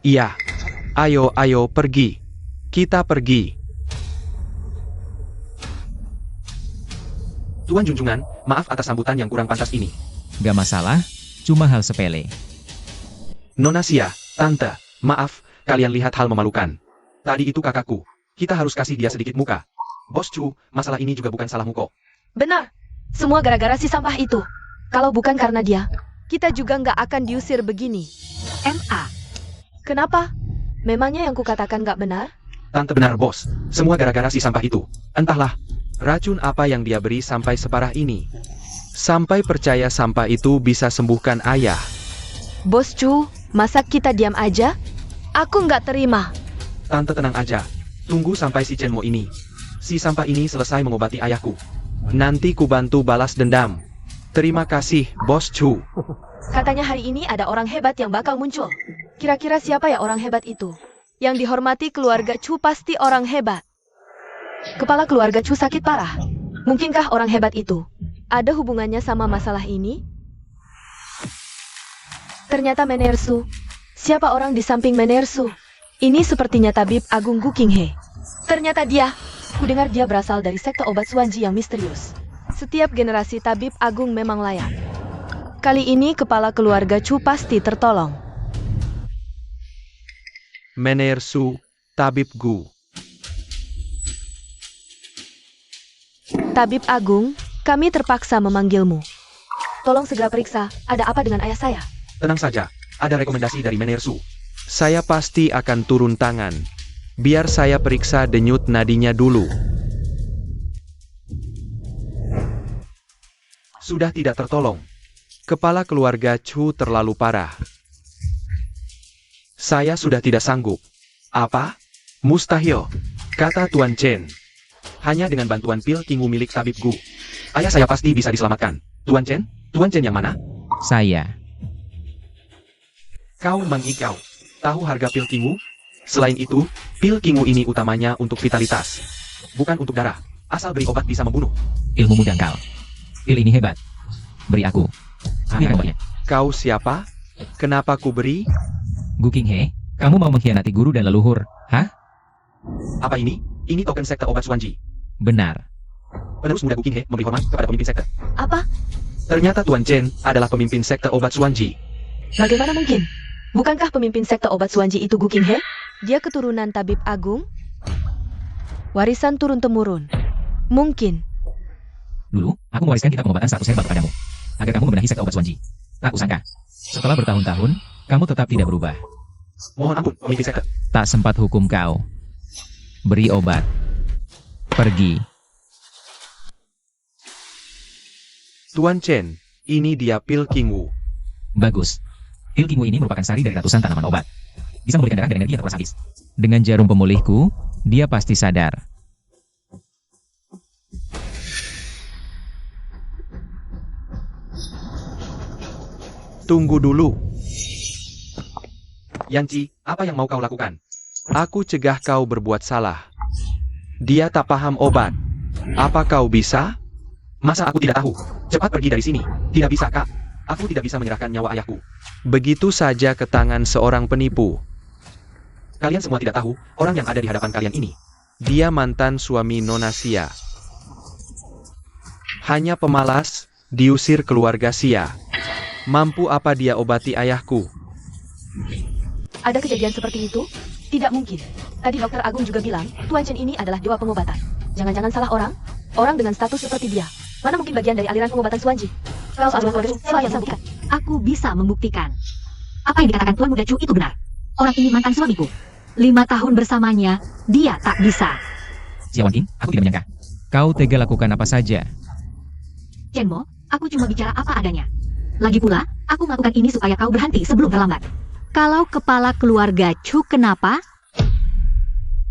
S1: Ayo pergi. Kita pergi. Tuan Junjungan, maaf atas sambutan yang kurang pantas ini.
S2: Gak masalah, cuma hal sepele.
S1: Nona Sia, Tante, maaf, kalian lihat hal memalukan. Tadi itu kakakku. Kita harus kasih dia sedikit muka. Bos Chu, masalah ini juga bukan salahmu kok.
S3: Benar. Semua gara-gara si sampah itu. Kalau bukan karena dia, kita juga nggak akan diusir begini.
S5: MA.
S3: Kenapa? Memangnya yang kukatakan nggak benar?
S1: Tante benar, Bos. Semua gara-gara si sampah itu. Entahlah, racun apa yang dia beri sampai separah ini. Sampai percaya sampah itu bisa sembuhkan ayah.
S3: Bos Chu, masa kita diam aja? Aku nggak terima.
S1: Tante tenang aja. Tunggu sampai si Chen Mo ini. Si sampah ini selesai mengobati ayahku. Nanti ku bantu balas dendam. Terima kasih, Bos Chu.
S3: Katanya hari ini ada orang hebat yang bakal muncul. Kira-kira siapa ya orang hebat itu? Yang dihormati keluarga Chu pasti orang hebat. Kepala keluarga Chu sakit parah. Mungkinkah orang hebat itu ada hubungannya sama masalah ini? Ternyata Menersu. Siapa orang di samping Menersu? Ini sepertinya tabib Agung Gu Qinghe. Ternyata dia. Kudengar dia berasal dari sekte obat Suanji yang misterius. Setiap generasi tabib agung memang layak. Kali ini kepala keluarga Chu pasti tertolong.
S1: Menersu, Tabib Gu.
S3: Tabib Agung, kami terpaksa memanggilmu. Tolong segera periksa, ada apa dengan ayah saya?
S1: Tenang saja, ada rekomendasi dari Menersu. Saya pasti akan turun tangan. Biar saya periksa denyut nadinya dulu. Sudah tidak tertolong. Kepala keluarga Chu terlalu parah. Saya sudah tidak sanggup. Apa? Mustahil, kata Tuan Chen. Hanya dengan bantuan pil kingu milik Tabib Gu, ayah saya pasti bisa diselamatkan. Tuan Chen? Tuan Chen yang mana?
S2: Saya.
S1: Kau mengigau. Tahu harga pil kingu? Selain itu, pil kingu ini utamanya untuk vitalitas. Bukan untuk darah. Asal beri obat bisa membunuh.
S2: Ilmumu dangkal. Pil ini hebat. Beri aku. Ini obatnya.
S1: Kau siapa? Kenapa ku beri?
S2: Gu Qinghe, kamu mau mengkhianati guru dan leluhur, hah?
S1: Apa ini? Ini token sekte obat Suanji.
S2: Benar.
S1: Penerus muda Gu Qinghe memberi hormat kepada pemimpin sekte.
S3: Apa?
S1: Ternyata Tuan Chen adalah pemimpin sekte obat Suanji.
S3: Bagaimana mungkin? Bukankah pemimpin sekte obat Suanji itu Gu Qinghe? Dia keturunan tabib agung? Warisan turun-temurun. Mungkin.
S2: Dulu, aku mewariskan kitab pengobatan 100 herbal kepadamu. Agar kamu membenahi sekte obat Suanji. Tak kusangka. Setelah bertahun-tahun, kamu tetap tidak berubah.
S1: Mohon ampun, pemimpin sekte.
S2: Tak sempat hukum kau. Beri obat. Pergi.
S1: Tuan Chen, ini dia pil kingu.
S2: Bagus. Pil kingu ini merupakan sari dari ratusan tanaman obat. Bisa memberikan darah dan energi yang terkuras habis. Dengan jarum pemulihku, dia pasti sadar.
S1: Tunggu dulu. Yanci, apa yang mau kau lakukan? Aku cegah kau berbuat salah. Dia tak paham obat. Apa kau bisa? Masa aku tidak tahu? Cepat pergi dari sini. Tidak bisa, Kak. Aku tidak bisa menyerahkan nyawa ayahku. Begitu saja ke tangan seorang penipu. Kalian semua tidak tahu, orang yang ada di hadapan kalian ini. Dia mantan suami Nona Sia. Hanya pemalas, diusir keluarga Sia. Mampu apa dia obati ayahku?
S3: Ada kejadian seperti itu? Tidak mungkin. Tadi Dokter Agung juga bilang, Tuan Chen ini adalah dewa pengobatan. Jangan-jangan salah orang? Orang dengan status seperti dia. Mana mungkin bagian dari aliran pengobatan Suanji? Kalau soal keluarga, siapa yang membuktikan?
S5: Aku bisa membuktikan. Apa yang dikatakan Tuan Muda Chu itu benar. Orang ini mantan suamiku. 5 tahun bersamanya, dia tak bisa.
S2: Xiaowan King, aku tidak menyangka. Kau tega lakukan apa saja.
S5: Chenmo, aku cuma bicara apa adanya. Lagi pula, aku melakukan ini supaya kau berhenti sebelum terlambat. Kalau kepala keluarga Chu kenapa?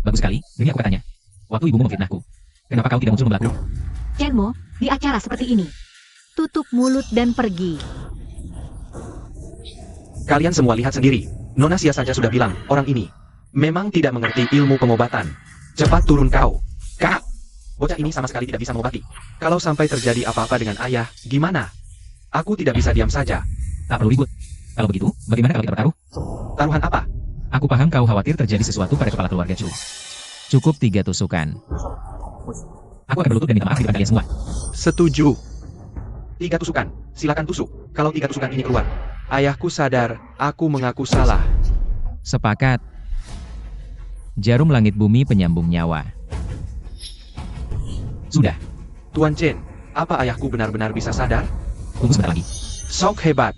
S2: Bagus sekali, ini aku katanya. Waktu ibumu memfitnahku. Kenapa kau tidak muncul membelakku?
S5: Chenmo, di acara seperti ini. Tutup mulut dan pergi.
S1: Kalian semua lihat sendiri. Nona Sia saja sudah bilang, orang ini memang tidak mengerti ilmu pengobatan. Cepat turun kau. Kak, bocah ini sama sekali tidak bisa mengobati. Kalau sampai terjadi apa-apa dengan ayah, gimana? Aku tidak bisa diam saja.
S2: Tak perlu ribut. Kalau begitu, bagaimana kalau kita bertaruh?
S1: Taruhan apa?
S2: Aku paham kau khawatir terjadi sesuatu pada kepala keluarga Chu. Cukup 3 tusukan. Aku akan berlutut dan minta maaf di depan kalian semua.
S1: Setuju. 3 tusukan. Silakan tusuk. Kalau 3 tusukan ini keluar, ayahku sadar, aku mengaku salah.
S2: Sepakat. Jarum langit bumi penyambung nyawa. Sudah.
S1: Tuan Chen, apa ayahku benar-benar bisa sadar?
S2: Tunggu sebentar lagi.
S1: Sok hebat.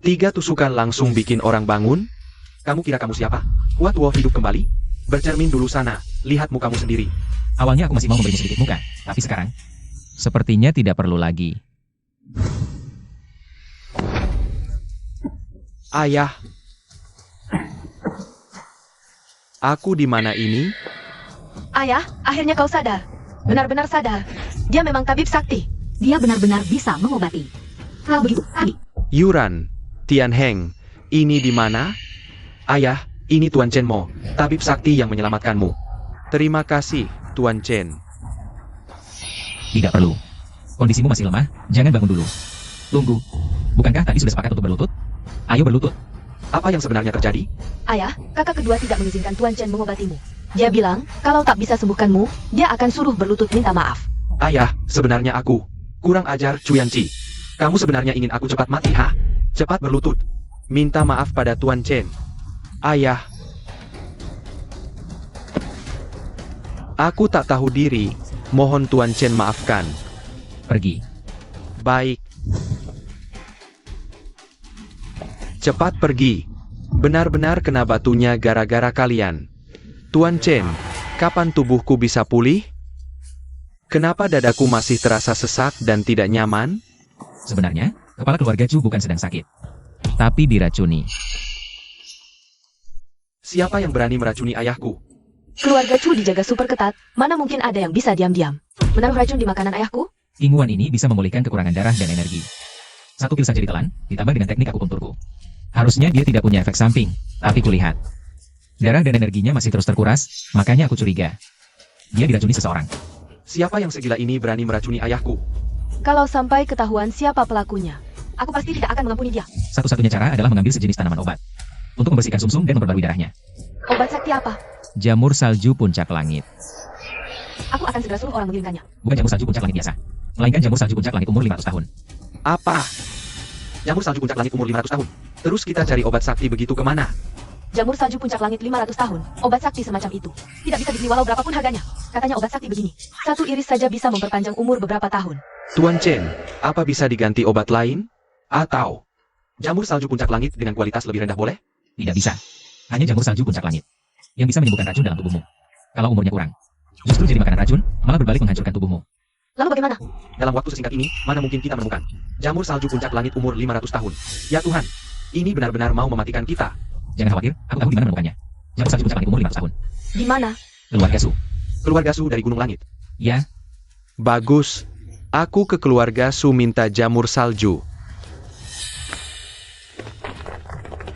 S1: 3 tusukan langsung bikin orang bangun? Kamu kira kamu siapa? Watwo hidup kembali? Bercermin dulu sana, lihat mukamu sendiri.
S2: Awalnya aku masih mau memberimu sedikit muka, tapi sekarang sepertinya tidak perlu lagi.
S1: Ayah. Aku di mana ini?
S3: Ayah, akhirnya kau sadar. Benar-benar sadar. Dia memang tabib sakti.
S5: Dia benar-benar bisa mengobati. Kalau begitu, tadi.
S1: Yuran, Tian Heng, ini di mana? Ayah, ini Tuan Chen Mo, tabib sakti yang menyelamatkanmu. Terima kasih, Tuan Chen.
S2: Tidak perlu. Kondisimu masih lemah, jangan bangun dulu. Tunggu. Bukankah tadi sudah sepakat untuk berlutut? Ayo berlutut.
S1: Apa yang sebenarnya terjadi?
S3: Ayah, kakak kedua tidak mengizinkan Tuan Chen mengobatimu. Dia bilang, kalau tak bisa sembuhkanmu, dia akan suruh berlutut minta maaf.
S1: Ayah, sebenarnya aku kurang ajar, Chuyanci. Kamu sebenarnya ingin aku cepat mati, ha? Cepat berlutut. Minta maaf pada Tuan Chen. Ayah. Aku tak tahu diri. Mohon Tuan Chen maafkan.
S2: Pergi.
S1: Baik. Cepat pergi. Benar-benar kena batunya gara-gara kalian. Tuan Chen, kapan tubuhku bisa pulih? Kenapa dadaku masih terasa sesak dan tidak nyaman?
S2: Sebenarnya, kepala keluarga Chu bukan sedang sakit, tapi diracuni.
S1: Siapa yang berani meracuni ayahku?
S3: Keluarga Chu dijaga super ketat, mana mungkin ada yang bisa diam-diam. Menaruh racun di makanan ayahku?
S2: Inguan ini bisa memulihkan kekurangan darah dan energi. 1 pil saja ditelan, ditambah dengan teknik akupunturku. Harusnya dia tidak punya efek samping, tapi kulihat. Darah dan energinya masih terus terkuras, makanya aku curiga. Dia diracuni seseorang.
S1: Siapa yang segila ini berani meracuni ayahku?
S3: Kalau sampai ketahuan siapa pelakunya, aku pasti tidak akan mengampuni dia.
S2: Satu-satunya cara adalah mengambil sejenis tanaman obat untuk membersihkan sumsum dan memperbarui darahnya.
S3: Obat sakti apa?
S2: Jamur salju puncak langit.
S3: Aku akan segera suruh orang mengirimkannya.
S2: Bukan jamur salju puncak langit biasa, melainkan jamur salju puncak langit umur 500 tahun.
S1: Apa? Jamur salju puncak langit umur 500 tahun. Terus kita cari obat sakti begitu kemana?
S3: Jamur salju puncak langit 500 tahun. Obat sakti semacam itu tidak bisa dibeli walau berapapun harganya. Katanya obat sakti begini, 1 iris saja bisa memperpanjang umur beberapa tahun.
S1: Tuan Chen, apa bisa diganti obat lain? Atau jamur salju puncak langit dengan kualitas lebih rendah boleh?
S2: Tidak bisa. Hanya jamur salju puncak langit yang bisa menyembuhkan racun dalam tubuhmu. Kalau umurnya kurang, justru jadi makanan racun, malah berbalik menghancurkan tubuhmu.
S3: Lalu bagaimana?
S1: Dalam waktu sesingkat ini, mana mungkin kita menemukan jamur salju puncak langit umur 500 tahun? Ya Tuhan, ini benar-benar mau mematikan kita.
S2: Jangan khawatir, aku tahu di mana menemukannya. Jamur salju puncak langit umur 500 tahun.
S3: Di mana?
S2: Keluarga Su.
S1: Keluarga Su dari Gunung Langit.
S2: Ya,
S1: Bagus. Aku ke keluarga Su minta jamur salju.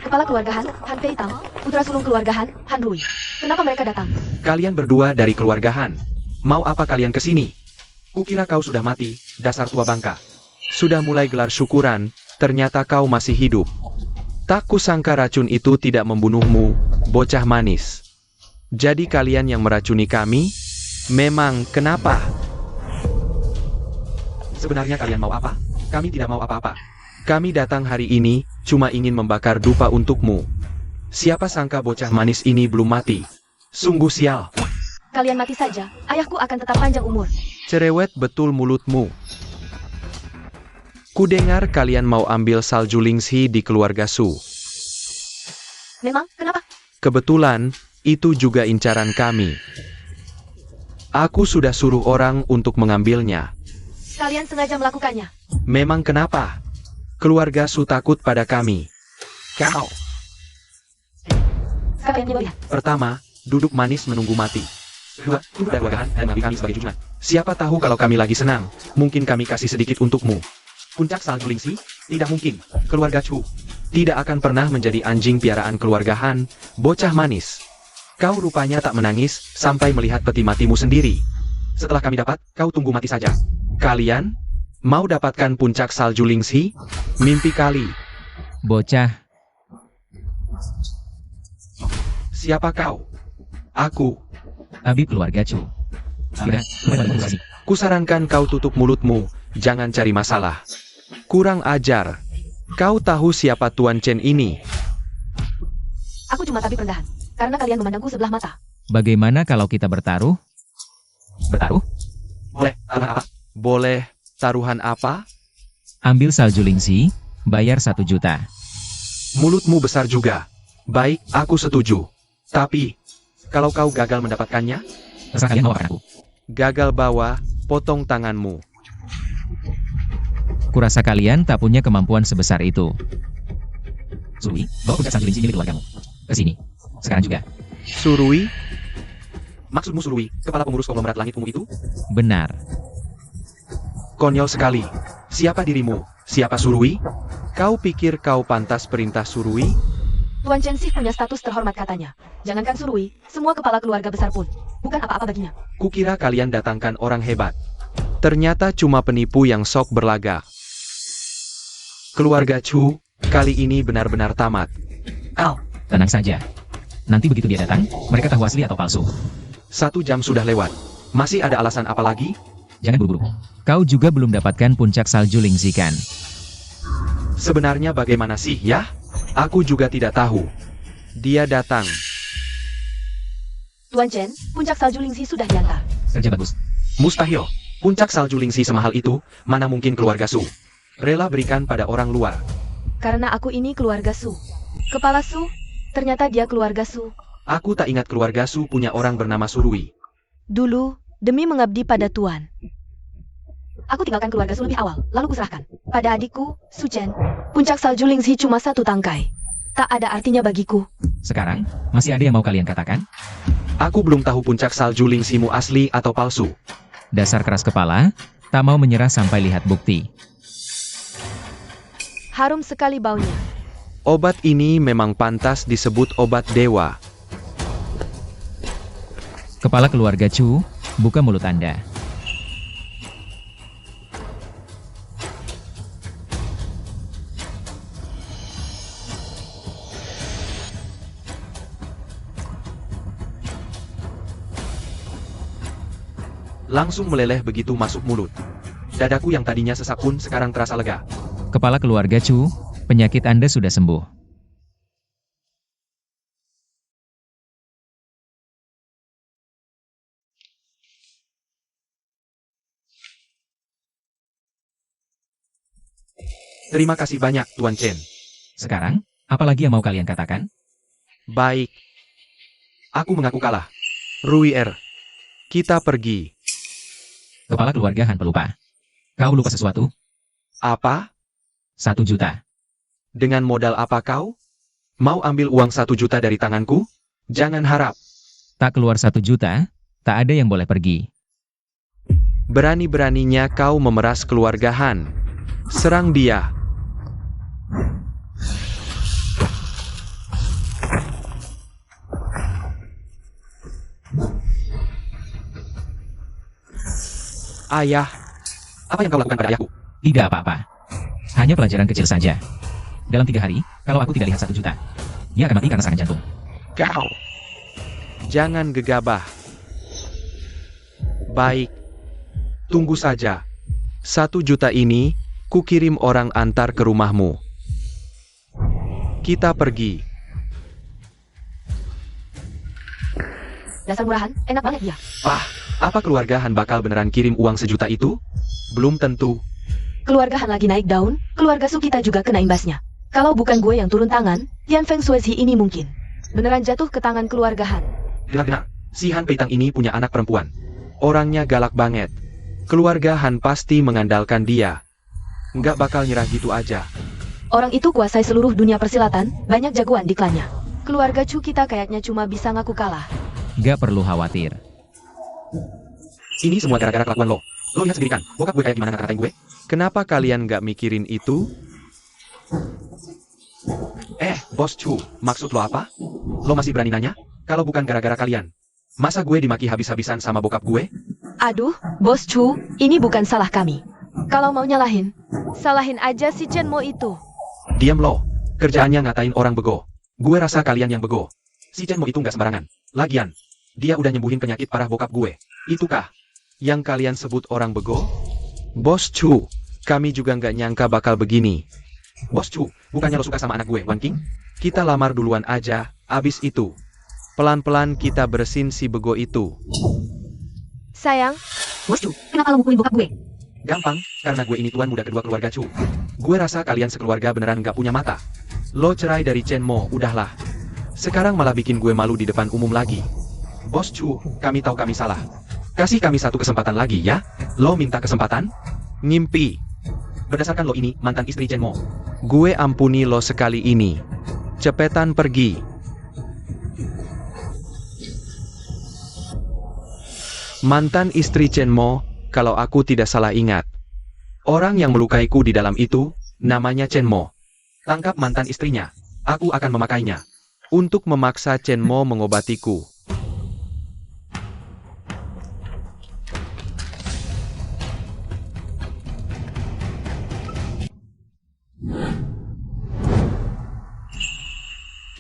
S3: Kepala keluarga Han Pei Tang, putra sulung keluarga Han, Han Rui. Kenapa mereka datang?
S1: Kalian berdua dari keluarga Han. Mau apa kalian kesini? Kukira kau sudah mati, dasar tua bangka. Sudah mulai gelar syukuran, ternyata kau masih hidup. Tak kusangka racun itu tidak membunuhmu, bocah manis. Jadi kalian yang meracuni kami? Memang kenapa? Sebenarnya kalian mau apa? Kami tidak mau apa-apa. Kami datang hari ini, cuma ingin membakar dupa untukmu. Siapa sangka bocah manis ini belum mati. Sungguh sial.
S3: Kalian mati saja, ayahku akan tetap panjang umur.
S1: Cerewet betul mulutmu. Kudengar kalian mau ambil salju Lingxi di keluarga Su.
S3: Memang, kenapa?
S1: Kebetulan, itu juga incaran kami. Aku sudah suruh orang untuk mengambilnya.
S3: Kalian sengaja melakukannya.
S1: Memang kenapa? Keluarga Su takut pada kami. Kau.
S3: Kalian lihat.
S1: Pertama, duduk manis menunggu mati. Kedua, tunduk dan wagahan dan mengambil kami sebagai junjungan. Siapa tahu kalau kami lagi senang, mungkin kami kasih sedikit untukmu. Puncak salju Lingxi? Tidak mungkin. Keluarga Chu tidak akan pernah menjadi anjing piaraan keluarga Han, bocah manis. Kau rupanya tak menangis sampai melihat peti matimu sendiri. Setelah kami dapat, kau tunggu mati saja. Kalian mau dapatkan puncak salju Lingxi? Mimpi kali.
S2: Bocah,
S1: Siapa kau? Aku.
S2: Abi keluarga Chu. Tidak, berurusan.
S1: Kusarankan kau tutup mulutmu, jangan cari masalah. Kurang ajar. Kau tahu siapa Tuan Chen ini?
S3: Aku cuma tabib rendahan, karena kalian memandangku sebelah mata.
S2: Bagaimana kalau kita bertaruh? Bertaruh?
S1: Boleh, taruhan apa? Boleh, taruhan apa?
S2: Ambil salju Lingxi, bayar 1 juta.
S1: Mulutmu besar juga. Baik, aku setuju. Tapi, kalau kau gagal mendapatkannya,
S2: Terserah kalian mau apa aku.
S1: gagal bawa, potong tanganmu.
S2: Kurasa kalian tak punya kemampuan sebesar itu. Surui, bawa puncak salju Lingxi milik keluargamu. Ke sini. Sekarang juga.
S1: Surui? Maksudmu Surui, kepala pengurus konglomerat langit ungu itu?
S2: Benar.
S1: Konyol sekali. Siapa dirimu? Siapa Surui? Kau pikir kau pantas perintah Surui?
S3: Tuan Chen Xi punya status terhormat katanya. Jangankan Surui, semua kepala keluarga besar pun bukan apa-apa baginya.
S1: Kukira kalian datangkan orang hebat. Ternyata cuma penipu yang sok berlagak. Keluarga Chu, kali ini benar-benar tamat.
S2: Tenang saja. Nanti begitu dia datang, mereka tahu asli atau palsu.
S1: 1 jam sudah lewat. Masih ada alasan apa lagi?
S2: Jangan buru-buru. Kau juga belum dapatkan puncak salju Lingxi kan?
S1: Sebenarnya bagaimana sih ya? Aku juga tidak tahu. Dia datang.
S3: Tuan Chen, puncak salju Lingxi sudah diantar.
S2: Kerja bagus.
S1: Mustahil. Puncak salju Lingxi semahal itu, mana mungkin keluarga Su rela berikan pada orang luar.
S3: Karena aku ini keluarga Su. Kepala Su, ternyata dia keluarga Su.
S1: Aku tak ingat keluarga Su punya orang bernama Surui.
S3: Dulu, demi mengabdi pada Tuan, aku tinggalkan keluarga Su lebih awal, lalu kuserahkan pada adikku, Su Chen. Puncak salju Lingxi cuma 1 tangkai. Tak ada artinya bagiku.
S2: Sekarang, masih ada yang mau kalian katakan?
S1: Aku belum tahu puncak salju Lingximu asli atau palsu.
S2: Dasar keras kepala, tak mau menyerah sampai lihat bukti.
S3: Harum sekali baunya.
S1: Obat ini memang pantas disebut obat dewa.
S2: Kepala keluarga Chu, buka mulut Anda.
S1: Langsung meleleh begitu masuk mulut. Dadaku yang tadinya sesak pun sekarang terasa lega.
S2: Kepala keluarga Chu, penyakit Anda sudah sembuh.
S1: Terima kasih banyak, Tuan Chen.
S2: Sekarang, apa lagi yang mau kalian katakan?
S1: Baik. Aku mengaku kalah. Rui Er. Kita pergi.
S2: Kepala keluarga Han pelupa. Kau lupa sesuatu?
S1: Apa?
S2: 1 juta.
S1: Dengan modal apa kau? Mau ambil uang 1 juta dari tanganku? Jangan harap.
S2: Tak keluar 1 juta, tak ada yang boleh pergi.
S1: Berani-beraninya kau memeras keluarga Han. Serang dia. Ayah, apa yang kau lakukan pada ayahku?
S2: Tidak apa-apa. Hanya pelajaran kecil saja. Dalam 3 hari, kalau aku tidak lihat 1 juta, dia akan mati karena serangan jantung.
S1: Kau. Jangan gegabah. Baik. Tunggu saja. 1 juta ini, kukirim orang antar ke rumahmu. Kita pergi.
S3: Dasar murahan, enak banget dia.
S1: Apa keluarga Han bakal beneran kirim uang 1 juta itu? Belum tentu.
S3: Keluarga Han lagi naik daun, keluarga Su kita juga kena imbasnya. Kalau bukan gue yang turun tangan, Yan Feng Shuezi ini mungkin beneran jatuh ke tangan keluarga Han.
S1: Dengar-dengar, si Han Peitang ini punya anak perempuan. Orangnya galak banget. Keluarga Han pasti mengandalkan dia. Nggak bakal nyerah gitu aja.
S3: Orang itu kuasai seluruh dunia persilatan, banyak jagoan di klannya. Keluarga Chu kita kayaknya cuma bisa ngaku kalah.
S2: Gak perlu khawatir.
S1: Ini semua gara-gara kelakuan lo. Lo lihat sendiri kan, bokap gue kayak gimana ngata-ngatain gue? Kenapa kalian nggak mikirin itu? Bos Chu, maksud lo apa? Lo masih berani nanya? Kalau bukan gara-gara kalian, masa gue dimaki habis-habisan sama bokap gue?
S3: Aduh, Bos Chu, ini bukan salah kami. Kalau mau nyalahin, salahin aja si Chen Mo itu.
S1: Diam lo, kerjaannya ngatain orang bego. Gue rasa kalian yang bego. Si Chen Mo itu nggak sembarangan. Lagian, dia udah nyembuhin penyakit parah bokap gue. Itukah yang kalian sebut orang bego? Bos Chu, kami juga nggak nyangka bakal begini. Bos Chu, bukannya lo suka sama anak gue, Wan King? Kita lamar duluan aja, abis itu pelan-pelan kita bersin si bego itu.
S3: Sayang,
S5: Bos Chu, kenapa lo mukulin bokap gue?
S1: Gampang, karena gue ini tuan muda kedua keluarga Chu. Gue rasa kalian sekeluarga beneran nggak punya mata. Lo cerai dari Chen Mo, udahlah. Sekarang malah bikin gue malu di depan umum lagi. Bos Chu, kami tahu kami salah. Kasih kami 1 kesempatan lagi ya. Lo minta kesempatan? Ngimpi. Berdasarkan lo ini mantan istri Chen Mo. Gue ampuni lo sekali ini. Cepetan pergi. Mantan istri Chen Mo, kalau aku tidak salah ingat. Orang yang melukaiku di dalam itu, namanya Chen Mo. Tangkap mantan istrinya. Aku akan memakainya untuk memaksa Chen Mo mengobatiku.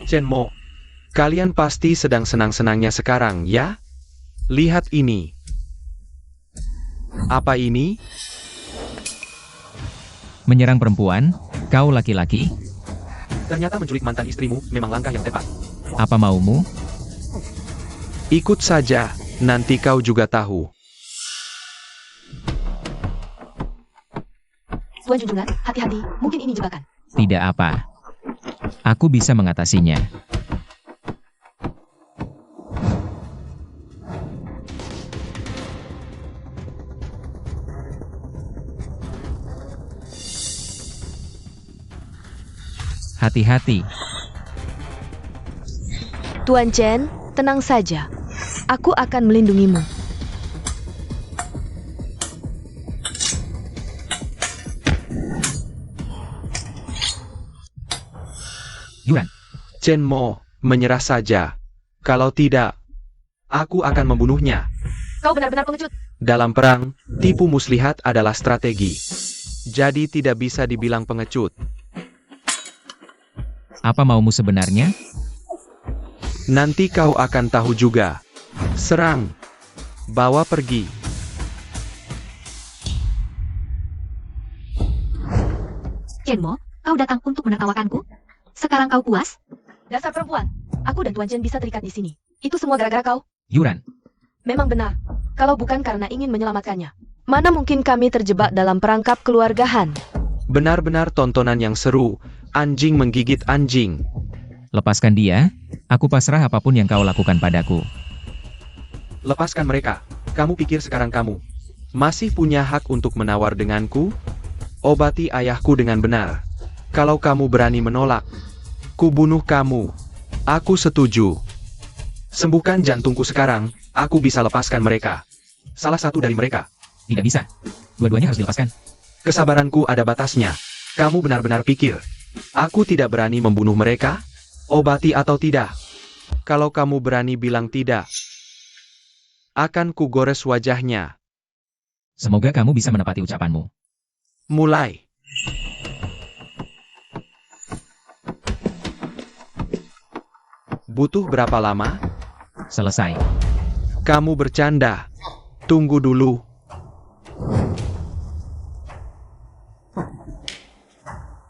S1: Chen Mo, kalian pasti sedang senang-senangnya sekarang, ya? Lihat ini. Apa ini?
S2: Menyerang perempuan, kau laki-laki,
S1: Ternyata menculik mantan istrimu memang langkah yang tepat.
S2: apa maumu?
S1: Ikut saja, nanti kau juga tahu.
S3: Tuan Junjungan, hati-hati, mungkin ini jebakan.
S2: Tidak apa. Aku bisa mengatasinya. Hati-hati.
S3: Tuan Chen, tenang saja. Aku akan melindungimu.
S2: Yuran,
S1: Chen Mo, menyerah saja. Kalau tidak, aku akan membunuhnya.
S3: Kau benar-benar pengecut.
S1: Dalam perang, tipu muslihat adalah strategi. Jadi tidak bisa dibilang pengecut.
S2: apa maumu sebenarnya?
S1: Nanti kau akan tahu juga. Serang. Bawa pergi.
S5: Chen Mo, kau datang untuk menertawakanku? Sekarang kau puas?
S3: Dasar perempuan. Aku dan Tuan Chen bisa terikat di sini. Itu semua gara-gara kau.
S2: Yuran,
S3: Memang benar. Kalau bukan karena ingin menyelamatkannya, mana mungkin kami terjebak dalam perangkap keluarga Han.
S1: Benar-benar tontonan yang seru. Anjing menggigit anjing.
S2: lepaskan dia. Aku pasrah apapun yang kau lakukan padaku.
S1: Lepaskan mereka. Kamu pikir sekarang kamu masih punya hak untuk menawar denganku? Obati ayahku dengan benar. Kalau kamu berani menolak, ku bunuh kamu. Aku setuju. Sembuhkan jantungku sekarang, aku bisa lepaskan mereka. Salah satu dari mereka.
S2: Tidak bisa. Dua-duanya harus dilepaskan.
S1: Kesabaranku ada batasnya. Kamu benar-benar pikir aku tidak berani membunuh mereka? Obati atau tidak? Kalau kamu berani bilang tidak, akan ku gores wajahnya.
S2: Semoga kamu bisa menepati ucapanmu.
S1: Mulai. Butuh berapa lama?
S2: Selesai.
S1: Kamu bercanda. Tunggu dulu.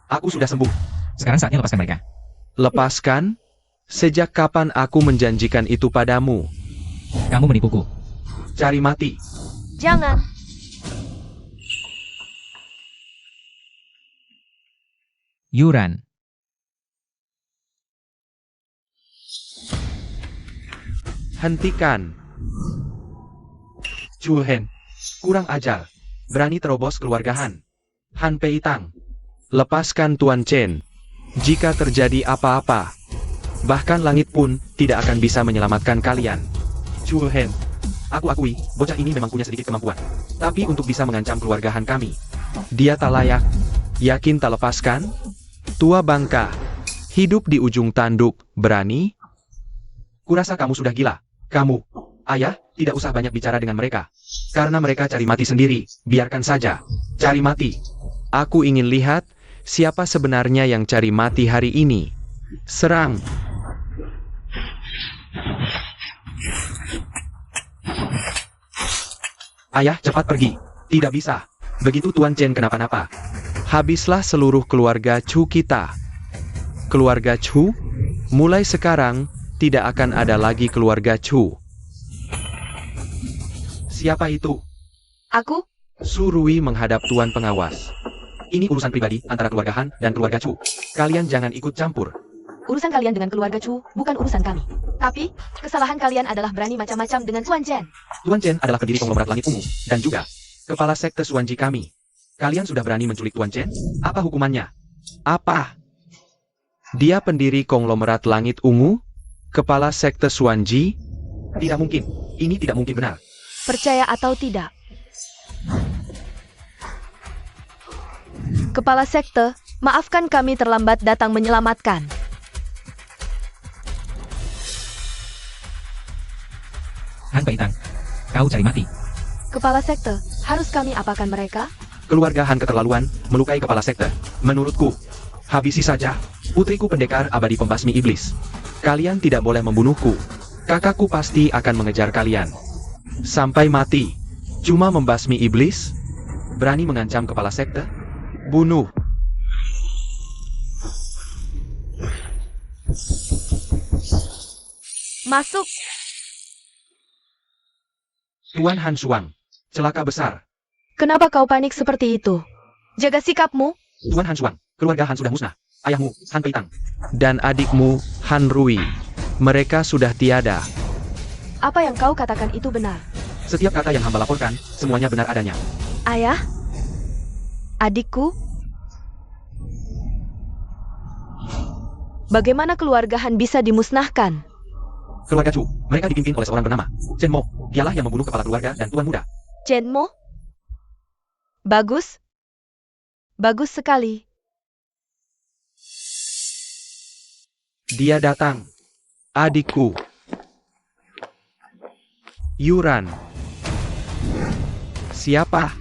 S1: Aku sudah sembuh.
S2: Sekarang saatnya lepaskan mereka.
S1: Lepaskan? Sejak kapan aku menjanjikan itu padamu?
S2: Kamu menipuku.
S1: Cari mati.
S3: Jangan.
S2: Yuran.
S1: Hentikan. Chulhen. Kurang ajar. Berani terobos keluarga Han. Han Peitang. Lepaskan Tuan Chen. Jika terjadi apa-apa, bahkan langit pun tidak akan bisa menyelamatkan kalian. Chulhen. Aku akui, bocah ini memang punya sedikit kemampuan. Tapi untuk bisa mengancam keluarga Han kami, dia tak layak. Yakin tak lepaskan? Tua bangka. Hidup di ujung tanduk, berani? Kurasa kamu sudah gila. Kamu, ayah, tidak usah banyak bicara dengan mereka. Karena mereka cari mati sendiri, biarkan saja. Cari mati. Aku ingin lihat, siapa sebenarnya yang cari mati hari ini. Serang. Ayah, cepat pergi. Tidak bisa. Begitu Tuan Chen kenapa-napa, habislah seluruh keluarga Chu kita. Keluarga Chu? Mulai sekarang, tidak akan ada lagi keluarga Chu. Siapa itu?
S3: Aku?
S1: Surui menghadap Tuan Pengawas. Ini urusan pribadi antara keluarga Han dan keluarga Chu. Kalian jangan ikut campur.
S3: Urusan kalian dengan keluarga Chu, bukan urusan kami. Tapi, kesalahan kalian adalah berani macam-macam dengan Tuan Chen.
S1: Tuan Chen adalah pendiri konglomerat langit ungu, dan juga kepala sekte Suanji kami. Kalian sudah berani menculik Tuan Chen? Apa hukumannya? Apa? Dia pendiri konglomerat langit ungu? Kepala sekte Suanji? Tidak mungkin. Ini tidak mungkin benar.
S3: Percaya atau tidak? Kepala sekte, maafkan kami terlambat datang menyelamatkan.
S2: Han Peitang. Kau cari mati.
S3: Kepala sekte, harus kami apakan mereka?
S1: Keluarga Han keterlaluan, melukai kepala sekte. Menurutku, habisi saja. Putriku pendekar abadi pembasmi iblis. Kalian tidak boleh membunuhku. Kakakku pasti akan mengejar kalian. Sampai mati. Cuma membasmi iblis? Berani mengancam kepala sekte? Bunuh.
S3: Masuk!
S1: Tuan Han Shuang. Celaka besar.
S3: Kenapa kau panik seperti itu? Jaga sikapmu.
S1: Tuan Han Shuang, keluarga Han sudah musnah. Ayahmu, Han Peitang. Dan adikmu, Han Rui. Mereka sudah tiada.
S3: Apa yang kau katakan itu benar?
S1: Setiap kata yang hamba laporkan, semuanya benar adanya.
S3: Ayah? Adikku? Bagaimana keluarga Han bisa dimusnahkan?
S1: Keluarga Chu, mereka dipimpin oleh seorang bernama Chen Mo. Dialah yang membunuh kepala keluarga dan tuan muda.
S3: Chen Mo? Bagus. Bagus sekali.
S1: Dia datang. Adikku. Yuran. Siapa?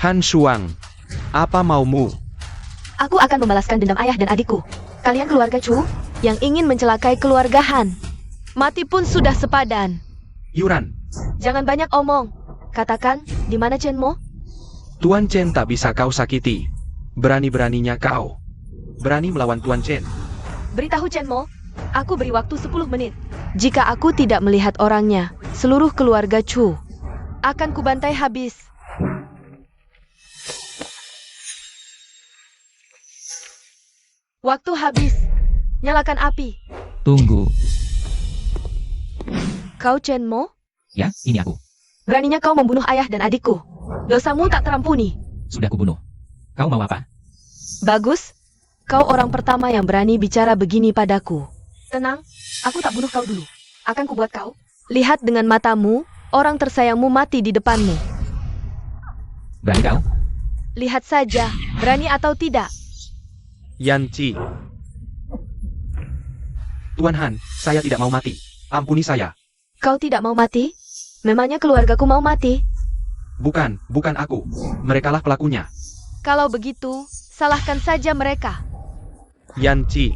S1: Han Shuang. Apa maumu?
S3: Aku akan membalaskan dendam ayah dan adikku. Kalian keluarga Chu, yang ingin mencelakai keluarga Han. Mati pun sudah sepadan.
S1: Yuran.
S3: Jangan banyak omong. Katakan, di mana Chen Mo?
S1: Tuan Chen tak bisa kau sakiti. Berani-beraninya kau. Berani melawan Tuan Chen.
S3: Beritahu Chen Mo, aku beri waktu 10 menit. Jika aku tidak melihat orangnya, seluruh keluarga Chu akan kubantai habis. Waktu habis. Nyalakan api.
S2: Tunggu.
S3: Kau Chen Mo?
S2: Ya, ini aku.
S3: Beraninya kau membunuh ayah dan adikku. Dosamu tak terampuni.
S2: Sudah kubunuh. Kau mau apa?
S3: Bagus. Kau orang pertama yang berani bicara begini padaku. Tenang, aku tak bunuh kau dulu. Akan kubuat kau. Lihat dengan matamu, orang tersayangmu mati di depanmu.
S2: Berani kau?
S3: Lihat saja, berani atau tidak.
S1: Yanci. Tuan Han, saya tidak mau mati. Ampuni saya.
S3: Kau tidak mau mati? Memangnya keluargaku mau mati?
S1: Bukan aku. Merekalah pelakunya.
S3: Kalau begitu, salahkan saja mereka.
S1: Yan Chi.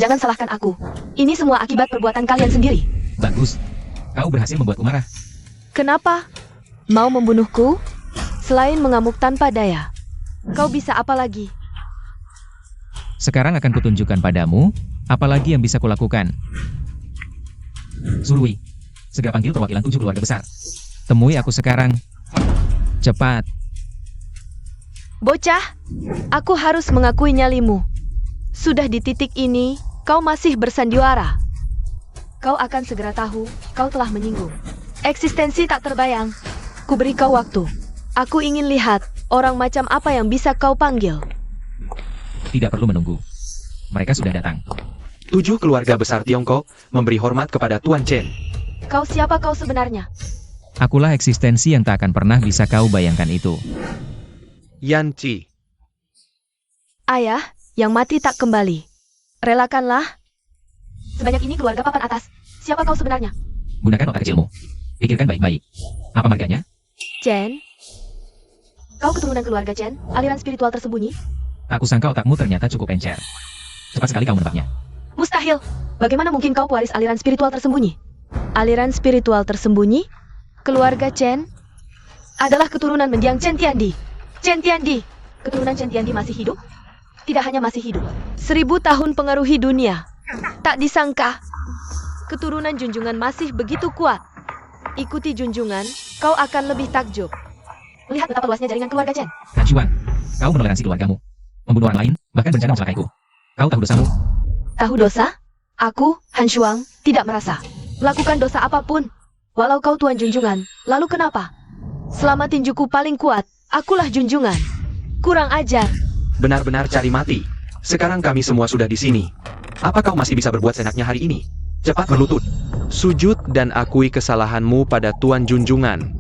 S3: Jangan salahkan aku. Ini semua akibat perbuatan kalian sendiri.
S2: Bagus. Kau berhasil membuatku marah.
S3: Kenapa? Mau membunuhku? Selain mengamuk tanpa daya, kau bisa apa lagi?
S2: Sekarang akan kutunjukkan padamu, apalagi yang bisa kulakukan. Zurui, segera panggil perwakilan 7 keluarga besar. Temui aku sekarang. Cepat.
S3: Bocah, aku harus mengakui nyalimu. Sudah di titik ini, kau masih bersandiwara. Kau akan segera tahu, kau telah menyinggung. Eksistensi tak terbayang. Ku beri kau waktu. Aku ingin lihat, orang macam apa yang bisa kau panggil.
S2: Tidak perlu menunggu. Mereka sudah datang.
S1: 7 keluarga besar Tiongkok memberi hormat kepada Tuan Chen.
S3: Kau siapa kau sebenarnya?
S2: Akulah eksistensi yang tak akan pernah bisa kau bayangkan itu.
S1: Yan Chi.
S3: Ayah, yang mati tak kembali. Relakanlah. Sebanyak ini keluarga papan atas. Siapa kau sebenarnya?
S2: Gunakan otak kecilmu. Pikirkan baik-baik. Apa marganya?
S3: Chen? Kau keturunan keluarga Chen, aliran spiritual tersembunyi?
S2: Aku sangka otakmu ternyata cukup encer. Cepat sekali kau menebaknya.
S3: Mustahil. Bagaimana mungkin kau pewaris aliran spiritual tersembunyi? Aliran spiritual tersembunyi? Keluarga Chen? Adalah keturunan mendiang Chen Tiandi. Chen Tiandi. Keturunan Chen Tiandi masih hidup? Tidak hanya masih hidup. 1000 tahun pengaruhi dunia. Tak disangka. Keturunan junjungan masih begitu kuat. Ikuti junjungan, kau akan lebih takjub. Lihat betapa luasnya jaringan keluarga Chen.
S2: Han Shuang, kau menoleransi keluargamu. Membunuh orang lain, bahkan berencana mencelakaiku. Kau tahu dosamu?
S3: Tahu dosa? Aku, Han Shuang, tidak merasa. Lakukan dosa apapun. Walau kau tuan junjungan, lalu kenapa? Selama tinjuku paling kuat, akulah junjungan. Kurang ajar.
S1: Benar-benar cari mati. Sekarang kami semua sudah di sini. Apa kau masih bisa berbuat senaknya hari ini? Cepat berlutut. Sujud dan akui kesalahanmu pada Tuan Junjungan.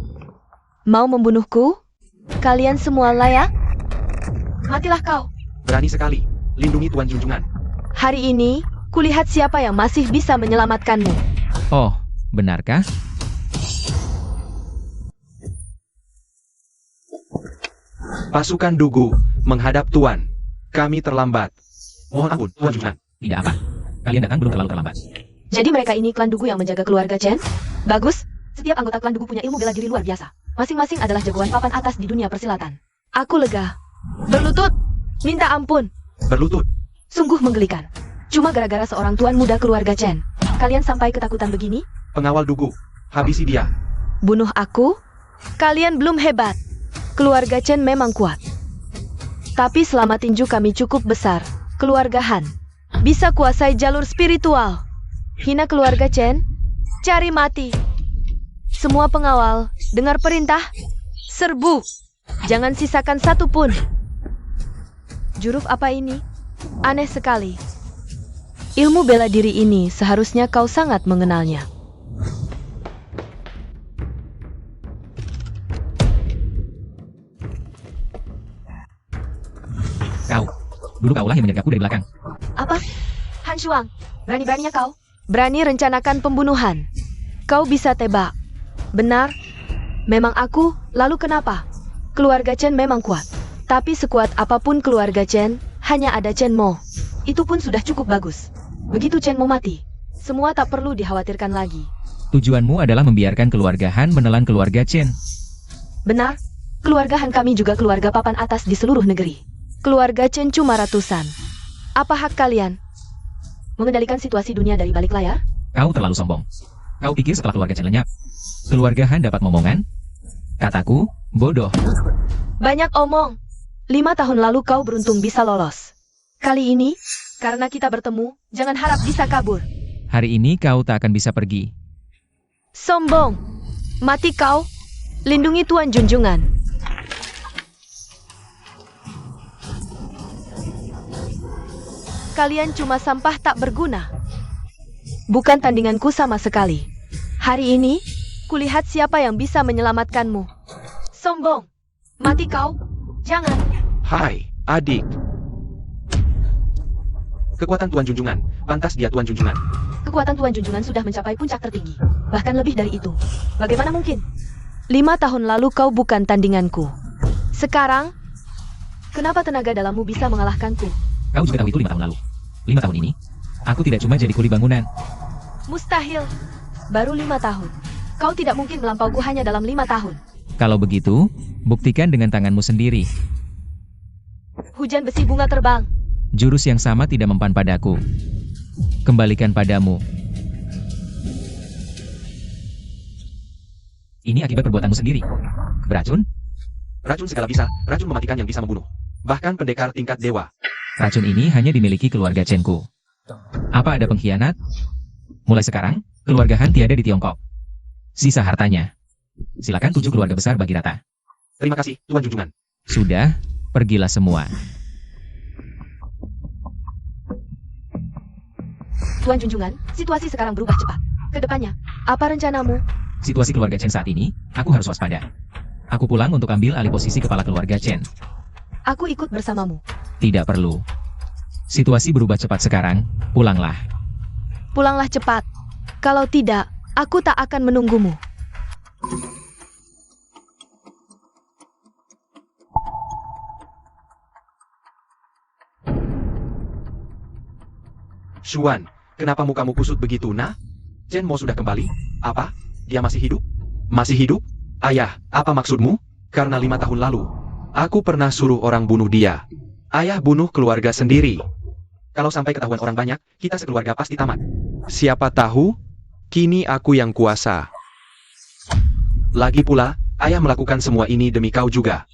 S3: Mau membunuhku? Kalian semua layak? Matilah kau.
S1: Berani sekali. Lindungi Tuan Junjungan.
S3: Hari ini, kulihat siapa yang masih bisa menyelamatkanmu.
S2: Oh, benarkah?
S1: Pasukan Dugu menghadap Tuan. Kami terlambat. Mohon ampun, Tuan Junjungan.
S2: Tidak apa. Kalian datang belum terlalu terlambat.
S3: Jadi mereka ini klan Dugu yang menjaga keluarga Chen? Bagus. Setiap anggota klan Dugu punya ilmu bela diri luar biasa. Masing-masing adalah jagoan papan atas di dunia persilatan. Aku lega. Berlutut. Minta ampun.
S1: Berlutut.
S3: Sungguh menggelikan. Cuma gara-gara seorang tuan muda keluarga Chen. Kalian sampai ketakutan begini?
S1: Pengawal Dugu. Habisi dia.
S3: Bunuh aku? Kalian belum hebat. Keluarga Chen memang kuat. Tapi selama tinju kami cukup besar, keluarga Han bisa kuasai jalur spiritual. Hina keluarga Chen? Cari mati. Semua pengawal, dengar perintah. Serbu. Jangan sisakan satu pun. Juruf apa ini? Aneh sekali. Ilmu bela diri ini seharusnya kau sangat mengenalnya.
S2: Kau. Dulu kaulah yang menyergaku dari belakang.
S3: Apa? Han Shuang, berani-beraninya kau? Berani rencanakan pembunuhan. Kau bisa tebak. Benar? Memang aku, lalu kenapa? Keluarga Chen memang kuat. Tapi sekuat apapun keluarga Chen, hanya ada Chen Mo. Itu pun sudah cukup bagus. Begitu Chen Mo mati, semua tak perlu dikhawatirkan lagi.
S2: Tujuanmu adalah membiarkan keluarga Han menelan keluarga Chen.
S3: Benar? Keluarga Han kami juga keluarga papan atas di seluruh negeri. Keluarga Chen cuma ratusan. Apa hak kalian? Mengendalikan situasi dunia dari balik layar?
S2: Kau terlalu sombong. Kau pikir setelah keluarga Chen lenyap, keluarga Han dapat momongan? Kataku, bodoh.
S3: Banyak omong. 5 tahun lalu kau beruntung bisa lolos. Kali ini, karena kita bertemu, jangan harap bisa kabur.
S2: Hari ini kau tak akan bisa pergi.
S3: Sombong. Mati kau. Lindungi Tuan Junjungan. Kalian cuma sampah tak berguna. Bukan tandinganku sama sekali. Hari ini, kulihat siapa yang bisa menyelamatkanmu. Sombong. Mati kau. Jangan.
S1: Hai, adik. Kekuatan Tuan Junjungan. Pantas dia Tuan Junjungan.
S3: Kekuatan Tuan Junjungan sudah mencapai puncak tertinggi. Bahkan lebih dari itu. Bagaimana mungkin? 5 5 tahun lalu kau bukan tandinganku. Sekarang, kenapa tenaga dalammu bisa mengalahkanku?
S2: Kau juga tahu itu 5 tahun lalu. 5 tahun ini, aku tidak cuma jadi kuli bangunan.
S3: Mustahil. Baru 5 tahun. Kau tidak mungkin melampauku hanya dalam 5 tahun.
S2: Kalau begitu, buktikan dengan tanganmu sendiri.
S3: Hujan besi bunga terbang.
S2: Jurus yang sama tidak mempan padaku. Kembalikan padamu. Ini akibat perbuatanmu sendiri. Beracun?
S1: Racun segala bisa, racun mematikan yang bisa membunuh. Bahkan pendekar tingkat dewa.
S2: Racun ini hanya dimiliki keluarga Chen-ku. Apa ada pengkhianat? Mulai sekarang, keluarga Han tiada di Tiongkok. Sisa hartanya. Silakan 7 keluarga besar bagi rata.
S1: Terima kasih, Tuan Junjungan.
S2: Sudah, pergilah semua.
S3: Tuan Junjungan, situasi sekarang berubah cepat. Kedepannya, apa rencanamu?
S2: Situasi keluarga Chen saat ini, aku harus waspada. Aku pulang untuk ambil alih posisi kepala keluarga Chen.
S3: Aku ikut bersamamu.
S2: Tidak perlu. Situasi berubah cepat sekarang, pulanglah.
S3: Pulanglah cepat. Kalau tidak, aku tak akan menunggumu.
S1: Xuan, kenapa mukamu kusut begitu, nah? Chen Mo sudah kembali? Apa? Dia masih hidup? Masih hidup? Ayah, apa maksudmu? Karena 5 tahun lalu, aku pernah suruh orang bunuh dia. Ayah bunuh keluarga sendiri. Kalau sampai ketahuan orang banyak, kita sekeluarga pasti tamat. Siapa tahu, kini aku yang kuasa. Lagi pula, ayah melakukan semua ini demi kau juga.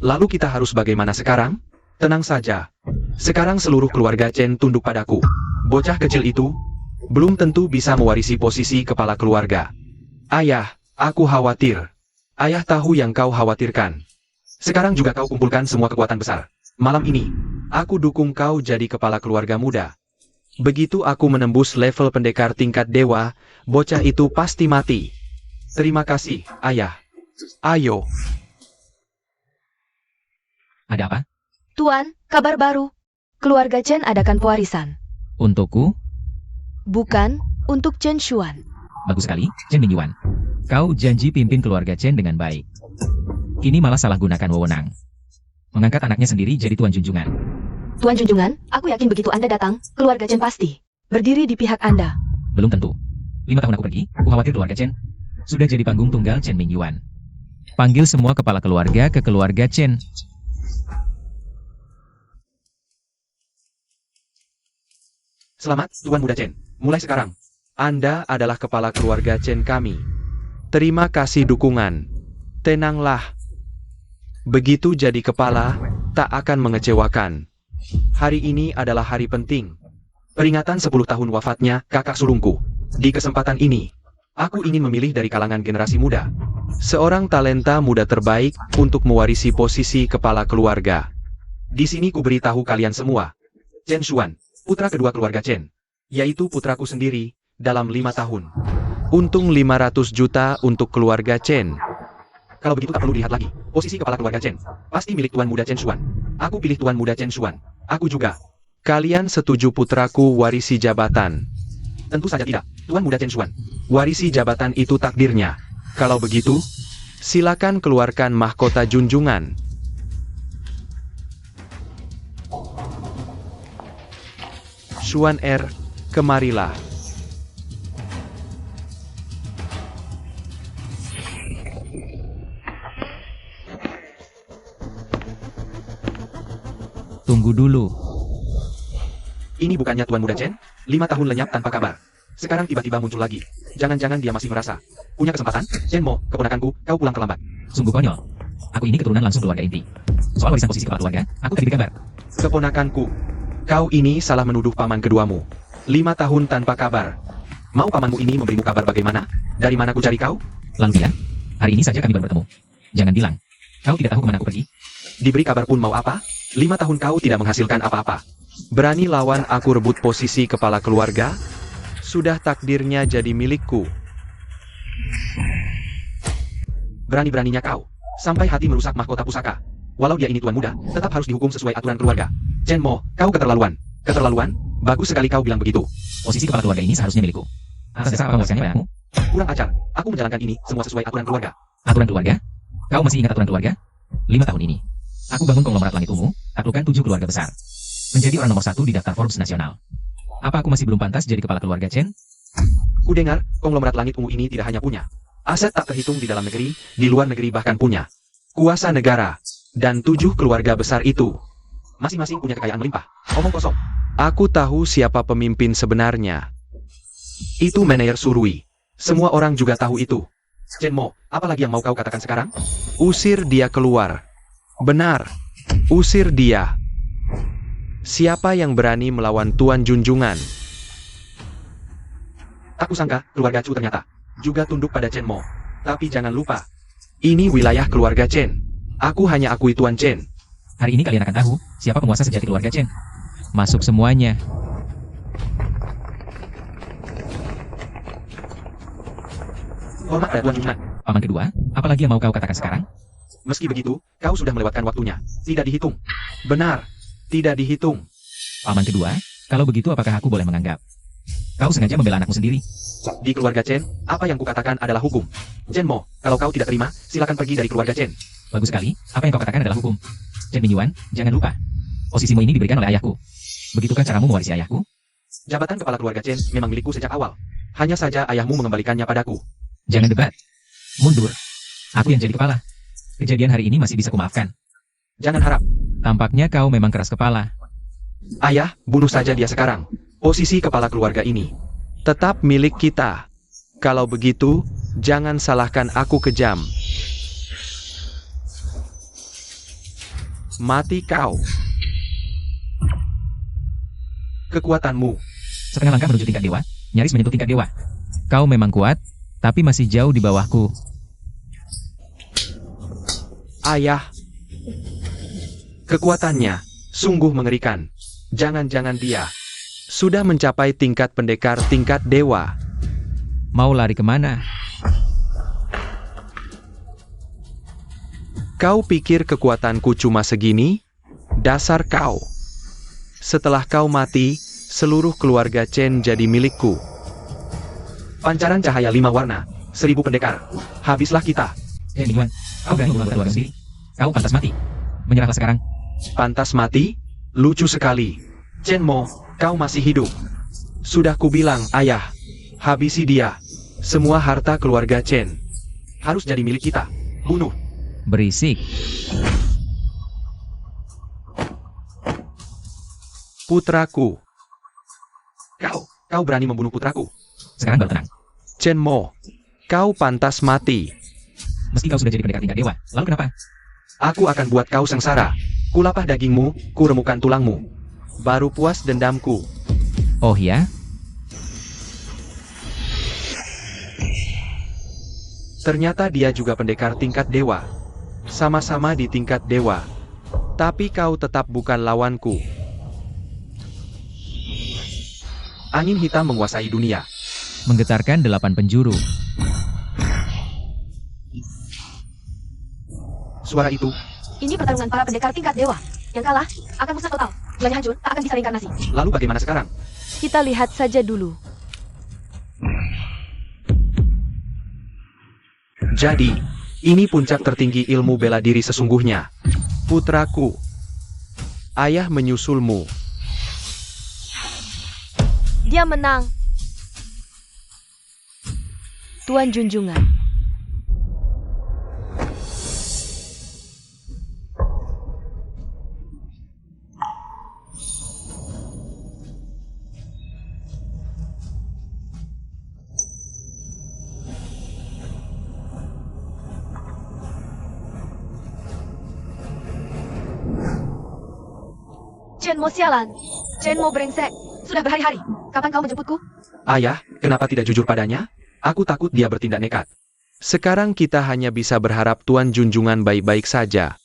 S1: Lalu kita harus bagaimana sekarang? Tenang saja. Sekarang seluruh keluarga Chen tunduk padaku. Bocah kecil itu belum tentu bisa mewarisi posisi kepala keluarga. Ayah, aku khawatir. Ayah tahu yang kau khawatirkan. Sekarang juga kau kumpulkan semua kekuatan besar. Malam ini, aku dukung kau jadi kepala keluarga muda. Begitu aku menembus level pendekar tingkat dewa, bocah itu pasti mati. Terima kasih, ayah. Ayo.
S2: Ada apa?
S3: Tuan, kabar baru. Keluarga Chen adakan pewarisan.
S2: Untukku?
S3: Bukan, untuk Chen Xuan.
S2: Bagus sekali, Chen Mingyuan. Kau janji pimpin keluarga Chen dengan baik. Kini malah salah gunakan wewenang. Mengangkat anaknya sendiri jadi Tuan Junjungan.
S3: Tuan Junjungan, aku yakin begitu Anda datang, keluarga Chen pasti berdiri di pihak Anda.
S2: Belum tentu. 5 tahun aku pergi, aku khawatir keluarga Chen sudah jadi panggung tunggal Chen Mingyuan. Panggil semua kepala keluarga ke keluarga Chen.
S1: Selamat, Tuan Muda Chen. Mulai sekarang, Anda adalah kepala keluarga Chen kami. Terima kasih dukungan. Tenanglah. Begitu jadi kepala, tak akan mengecewakan. Hari ini adalah hari penting. Peringatan 10 tahun wafatnya kakak sulungku. Di kesempatan ini, aku ingin memilih dari kalangan generasi muda seorang talenta muda terbaik untuk mewarisi posisi kepala keluarga. Di sini ku beritahu kalian semua. Chen Xuan, putra kedua keluarga Chen, yaitu putraku sendiri, dalam 5 tahun. Untung 500 juta untuk keluarga Chen. Kalau begitu tak perlu dilihat lagi, posisi kepala keluarga Chen pasti milik Tuan Muda Chen Xuan. Aku pilih Tuan Muda Chen Xuan. Aku juga. Kalian setuju putraku warisi jabatan? Tentu saja tidak, Tuan Muda Chen Xuan. Warisi jabatan itu takdirnya. Kalau begitu, silakan keluarkan mahkota junjungan. Xuan R, kemarilah.
S2: Tunggu dulu.
S1: Ini bukannya Tuan Muda Chen? 5 tahun lenyap tanpa kabar. Sekarang tiba-tiba muncul lagi. Jangan-jangan dia masih merasa punya kesempatan? Chen Mo, keponakanku, kau pulang terlambat.
S2: Sungguh konyol. Aku ini keturunan langsung keluarga inti. Soal warisan posisi kepala keluarga, aku tadi diberi kabar.
S1: Keponakanku, kau ini salah menuduh paman keduamu. 5 tahun tanpa kabar. Mau pamanmu ini memberimu kabar bagaimana? Dari mana ku cari kau?
S2: Lalu bilang, hari ini saja kami baru bertemu. Jangan bilang, kau tidak tahu kemana aku pergi.
S1: Diberi kabar pun mau apa? 5 tahun kau tidak menghasilkan apa-apa. Berani lawan aku rebut posisi kepala keluarga? Sudah takdirnya jadi milikku. Berani-beraninya kau, sampai hati merusak mahkota pusaka. Walau dia ini tuan muda, tetap harus dihukum sesuai aturan keluarga. Chen Mo, kau keterlaluan. Keterlaluan? Bagus sekali kau bilang begitu.
S2: Posisi kepala keluarga ini seharusnya milikku. Atas dasar apa wasiatnya padamu?
S1: Kurang ajar, aku menjalankan ini semua sesuai aturan keluarga.
S2: Aturan keluarga? Kau masih ingat aturan keluarga? 5 tahun ini, aku bangun konglomerat langit ungu, taklukkan 7 keluarga besar. Menjadi orang nomor 1 di daftar Forbes nasional. Apa aku masih belum pantas jadi kepala keluarga Chen?
S1: Ku dengar, konglomerat langit ungu ini tidak hanya punya aset tak terhitung di dalam negeri, di luar negeri bahkan punya kuasa negara, dan 7 keluarga besar itu. Masing-masing punya kekayaan melimpah. Omong kosong. Aku tahu siapa pemimpin sebenarnya. Itu manajer Surui. Semua orang juga tahu itu. Chen Mo, apalagi yang mau kau katakan sekarang? Usir dia keluar. Benar. Usir dia. Siapa yang berani melawan Tuan Junjungan? Aku sangka keluarga Chu ternyata juga tunduk pada Chen Mo. Tapi jangan lupa, ini wilayah keluarga Chen. Aku hanya akui Tuan Chen.
S2: Hari ini kalian akan tahu siapa penguasa sejati keluarga Chen. Masuk semuanya.
S1: Hormat pada Tuan Junjungan.
S2: Paman kedua, apalagi yang mau kau katakan sekarang?
S1: Meski begitu, kau sudah melewatkan waktunya. Tidak dihitung. Benar, tidak dihitung.
S2: Paman kedua, kalau begitu apakah aku boleh menganggap kau sengaja membela anakmu sendiri?
S1: Di keluarga Chen, apa yang kukatakan adalah hukum. Chen Mo, kalau kau tidak terima, silakan pergi dari keluarga Chen.
S2: Bagus sekali, apa yang kau katakan adalah hukum. Chen Mingyuan, jangan lupa. Posisimu ini diberikan oleh ayahku. Begitukah caramu mewarisi ayahku?
S1: Jabatan kepala keluarga Chen memang milikku sejak awal. Hanya saja ayahmu mengembalikannya padaku.
S2: Jangan debat. Mundur. Aku yang jadi kepala. Kejadian hari ini masih bisa kumaafkan.
S1: Jangan harap.
S2: Tampaknya kau memang keras kepala.
S1: Ayah, bunuh saja dia sekarang. Posisi kepala keluarga ini tetap milik kita. Kalau begitu, jangan salahkan aku kejam. Mati kau. Kekuatanmu.
S2: Setengah langkah menuju tingkat dewa, nyaris menyentuh tingkat dewa. Kau memang kuat, tapi masih jauh di bawahku.
S1: Ayah. Kekuatannya sungguh mengerikan. Jangan-jangan dia sudah mencapai tingkat pendekar tingkat dewa.
S2: Mau lari kemana?
S1: Kau pikir kekuatanku cuma segini? Dasar kau. Setelah kau mati, seluruh keluarga Chen jadi milikku. Pancaran cahaya 5 warna, 1000 pendekar. Habislah kita.
S2: Chen Mingyuan, kau berani membunuh keluarga sendiri? Kau pantas mati. Menyerahlah sekarang.
S1: Pantas mati? Lucu sekali. Chen Mo, kau masih hidup. Sudah kubilang, ayah. Habisi dia. Semua harta keluarga Chen harus jadi milik kita. Bunuh.
S2: Berisik.
S1: Putraku. Kau berani membunuh putraku.
S2: Sekarang baru tenang.
S1: Chen Mo, kau pantas mati.
S2: Meski kau sudah jadi pendekar tingkat dewa, lalu kenapa?
S1: Aku akan buat kau sengsara. Kulapah dagingmu, kuremukan tulangmu. Baru puas dendamku.
S2: Oh ya?
S1: Ternyata dia juga pendekar tingkat dewa. Sama-sama di tingkat dewa. Tapi kau tetap bukan lawanku. Angin hitam menguasai dunia.
S2: Menggetarkan 8 penjuru.
S1: Suara itu,
S3: Ini pertarungan para pendekar tingkat dewa. Yang kalah akan musnah total. Jiwanya hancur, tak akan bisa reinkarnasi.
S1: lalu bagaimana sekarang?
S4: Kita lihat saja dulu.
S1: Jadi, ini puncak tertinggi ilmu bela diri sesungguhnya. Putraku, ayah menyusulmu.
S4: Dia menang. Tuan Junjungan.
S3: Chen Mo sialan. Chen Mo brengsek. Sudah berhari-hari. Kapan kau menjemputku?
S1: Ayah, kenapa tidak jujur padanya? Aku takut dia bertindak nekat. Sekarang kita hanya bisa berharap Tuan Junjungan baik-baik saja.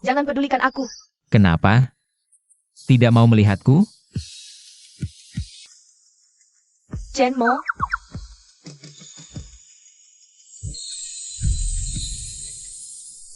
S3: Jangan pedulikan aku.
S2: Kenapa? Tidak mau melihatku?
S3: Chen Mo,